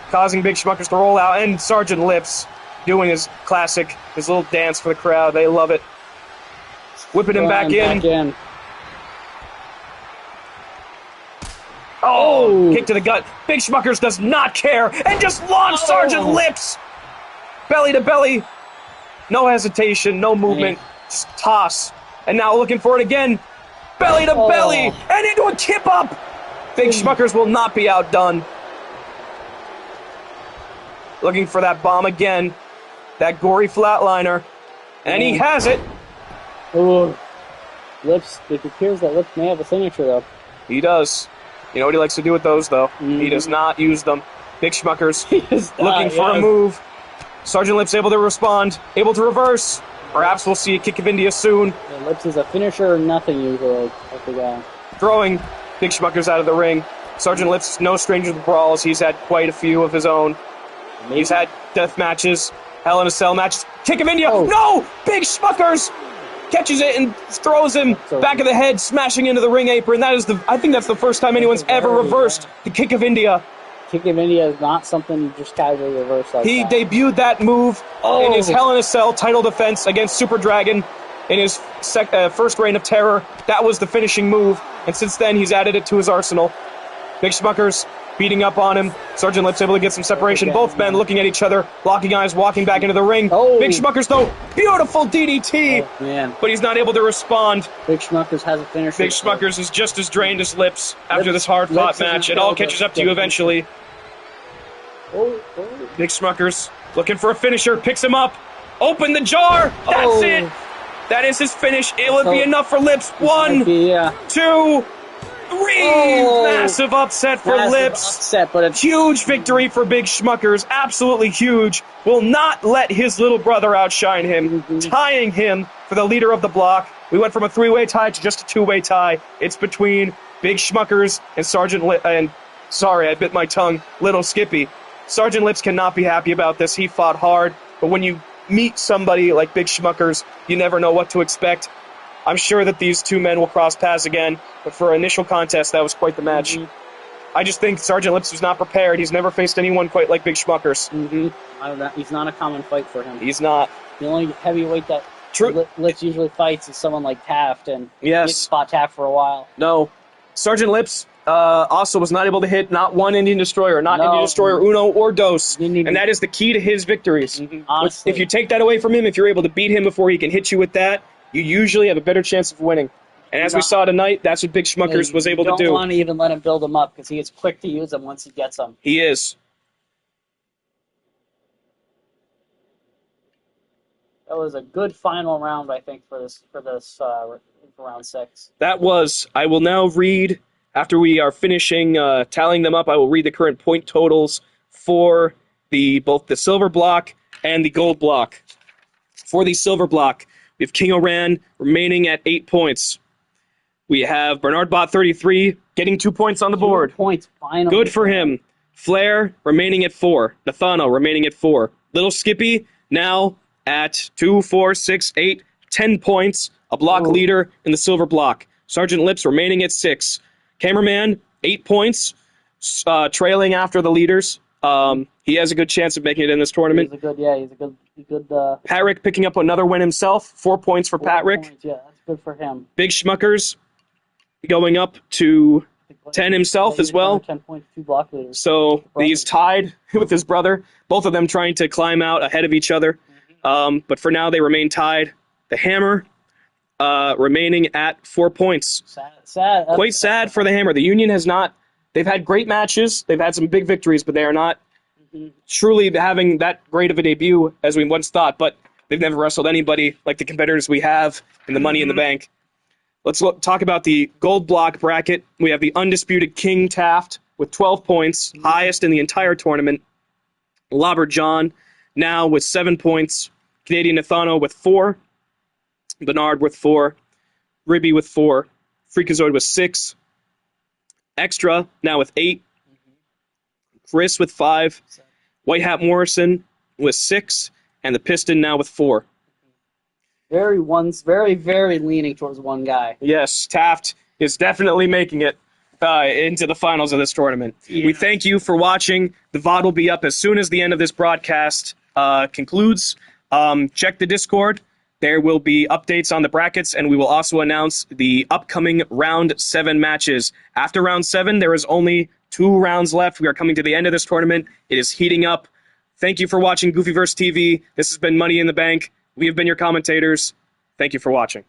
causing Big Schmuckers to roll out, and Sergeant Lips doing his classic, his little dance for the crowd. They love it. Whipping him back in. Oh, kick to the gut. Big Schmuckers does not care and just launched Sergeant Lips. Belly to belly. No hesitation, no movement. Just toss. And now looking for it again. Belly to belly and into a tip up. Big Schmuckers will not be outdone. Looking for that bomb again. That gory flatliner. And he has it. Oh, Lips, it appears that Lips may have a signature, though. He does. You know what he likes to do with those, though? He does not use them. Big Schmuckers looking for a move. Sergeant Lips able to respond, able to reverse. Perhaps we'll see a kick of India soon. Yeah, Lips is a finisher or nothing usually. Throwing Big Schmuckers out of the ring. Sergeant Lips is no stranger to brawls. He's had quite a few of his own. He's had death matches, Hell in a Cell matches. Kick of India. No! Big Schmuckers catches it and throws him back of the head, smashing into the ring apron. I think that's the first time anyone's ever reversed the Kick of India. Kick of India is not something you just casually reverse like He that. debuted that move in his Hell in a Cell title defense against Super Dragon in his first reign of terror. That was the finishing move, and since then he's added it to his arsenal. Big Schmuckers beating up on him. Sergeant Lips able to get some separation. Both men looking at each other, locking eyes, walking back into the ring. Big Schmuckers, though, beautiful DDT, but he's not able to respond. Big Schmuckers has a finisher. Big Schmuckers is just as drained as Lips after this hard-fought match. It all catches up to you eventually. Big Schmuckers looking for a finisher, picks him up. Open the jar. That's it. That is his finish. It would be enough for Lips. 1, 2, 3. Massive upset for Lips. But a huge victory for Big Schmuckers. Absolutely huge. Will not let his little brother outshine him, tying him for the leader of the block. We went from a 3-way tie to just a 2-way tie. It's between Big Schmuckers and Sergeant Lips. And sorry, I bit my tongue. Little Skippy. Sergeant Lips cannot be happy about this. He fought hard, but when you meet somebody like Big Schmuckers, you never know what to expect. I'm sure that these two men will cross paths again, but for an initial contest, that was quite the match. I just think Sergeant Lips was not prepared. He's never faced anyone quite like Big Schmuckers. He's not a common fight for him. He's not. The only heavyweight that Lips usually fights is someone like Taft, and he hasn't fought Taft for a while. No. Sergeant Lips also was not able to hit not one Indian Destroyer, Indian Destroyer Uno or Dos, and that is the key to his victories. Honestly. If you take that away from him, if you're able to beat him before he can hit you with that, you usually have a better chance of winning. And as we saw tonight, that's what Big Schmuckers was able to do. You don't want to even let him build them up, because he is quick to use them once he gets them. He is. That was a good final round, I think, for this round 6. That was. I will now read, after we are finishing tallying them up, I will read the current point totals for both the silver block and the gold block. For the silver block, we have King Oran remaining at 8 points. We have Bernard Bot 33 getting 2 points on the board. 2 points, finally. Good for him. Flair remaining at 4. Nathano remaining at 4. Little Skippy now at 2, 4, 6, 8, 10 points. A block leader in the silver block. Sergeant Lips remaining at 6. Cameraman, 8 points, trailing after the leaders. He has a good chance of making it in this tournament. He's a good. Patrick picking up another win himself. 4 points for Patrick. Yeah, that's good for him. Big Schmuckers going up to 10 himself as well. 10 points, 2 block leaders. So he's tied with his brother. Both of them trying to climb out ahead of each other. But for now, they remain tied. The Hammer remaining at 4 points. Sad. Quite sad for the Hammer. The Union has not. They've had great matches. They've had some big victories, but they are not truly having that great of a debut as we once thought. But they've never wrestled anybody like the competitors we have in the Money in the Bank. Let's talk about the gold block bracket. We have the undisputed King Taft with 12 points, highest in the entire tournament. Lobber John now with 7 points. Canadian Nathano with 4. Bernard with 4. Ribby with 4. Freakazoid with 6. Extra now with 8. Chris with 5. White Hat Morrison with 6. And the Piston now with 4. Very, very leaning towards one guy. Yes, Taft is definitely making it into the finals of this tournament. Yeah. We thank you for watching. The VOD will be up as soon as the end of this broadcast concludes. Check the Discord. There will be updates on the brackets, and we will also announce the upcoming Round 7 matches. After Round 7, there is only 2 rounds left. We are coming to the end of this tournament. It is heating up. Thank you for watching GoofyVerseTV. This has been Money in the Bank. We have been your commentators. Thank you for watching.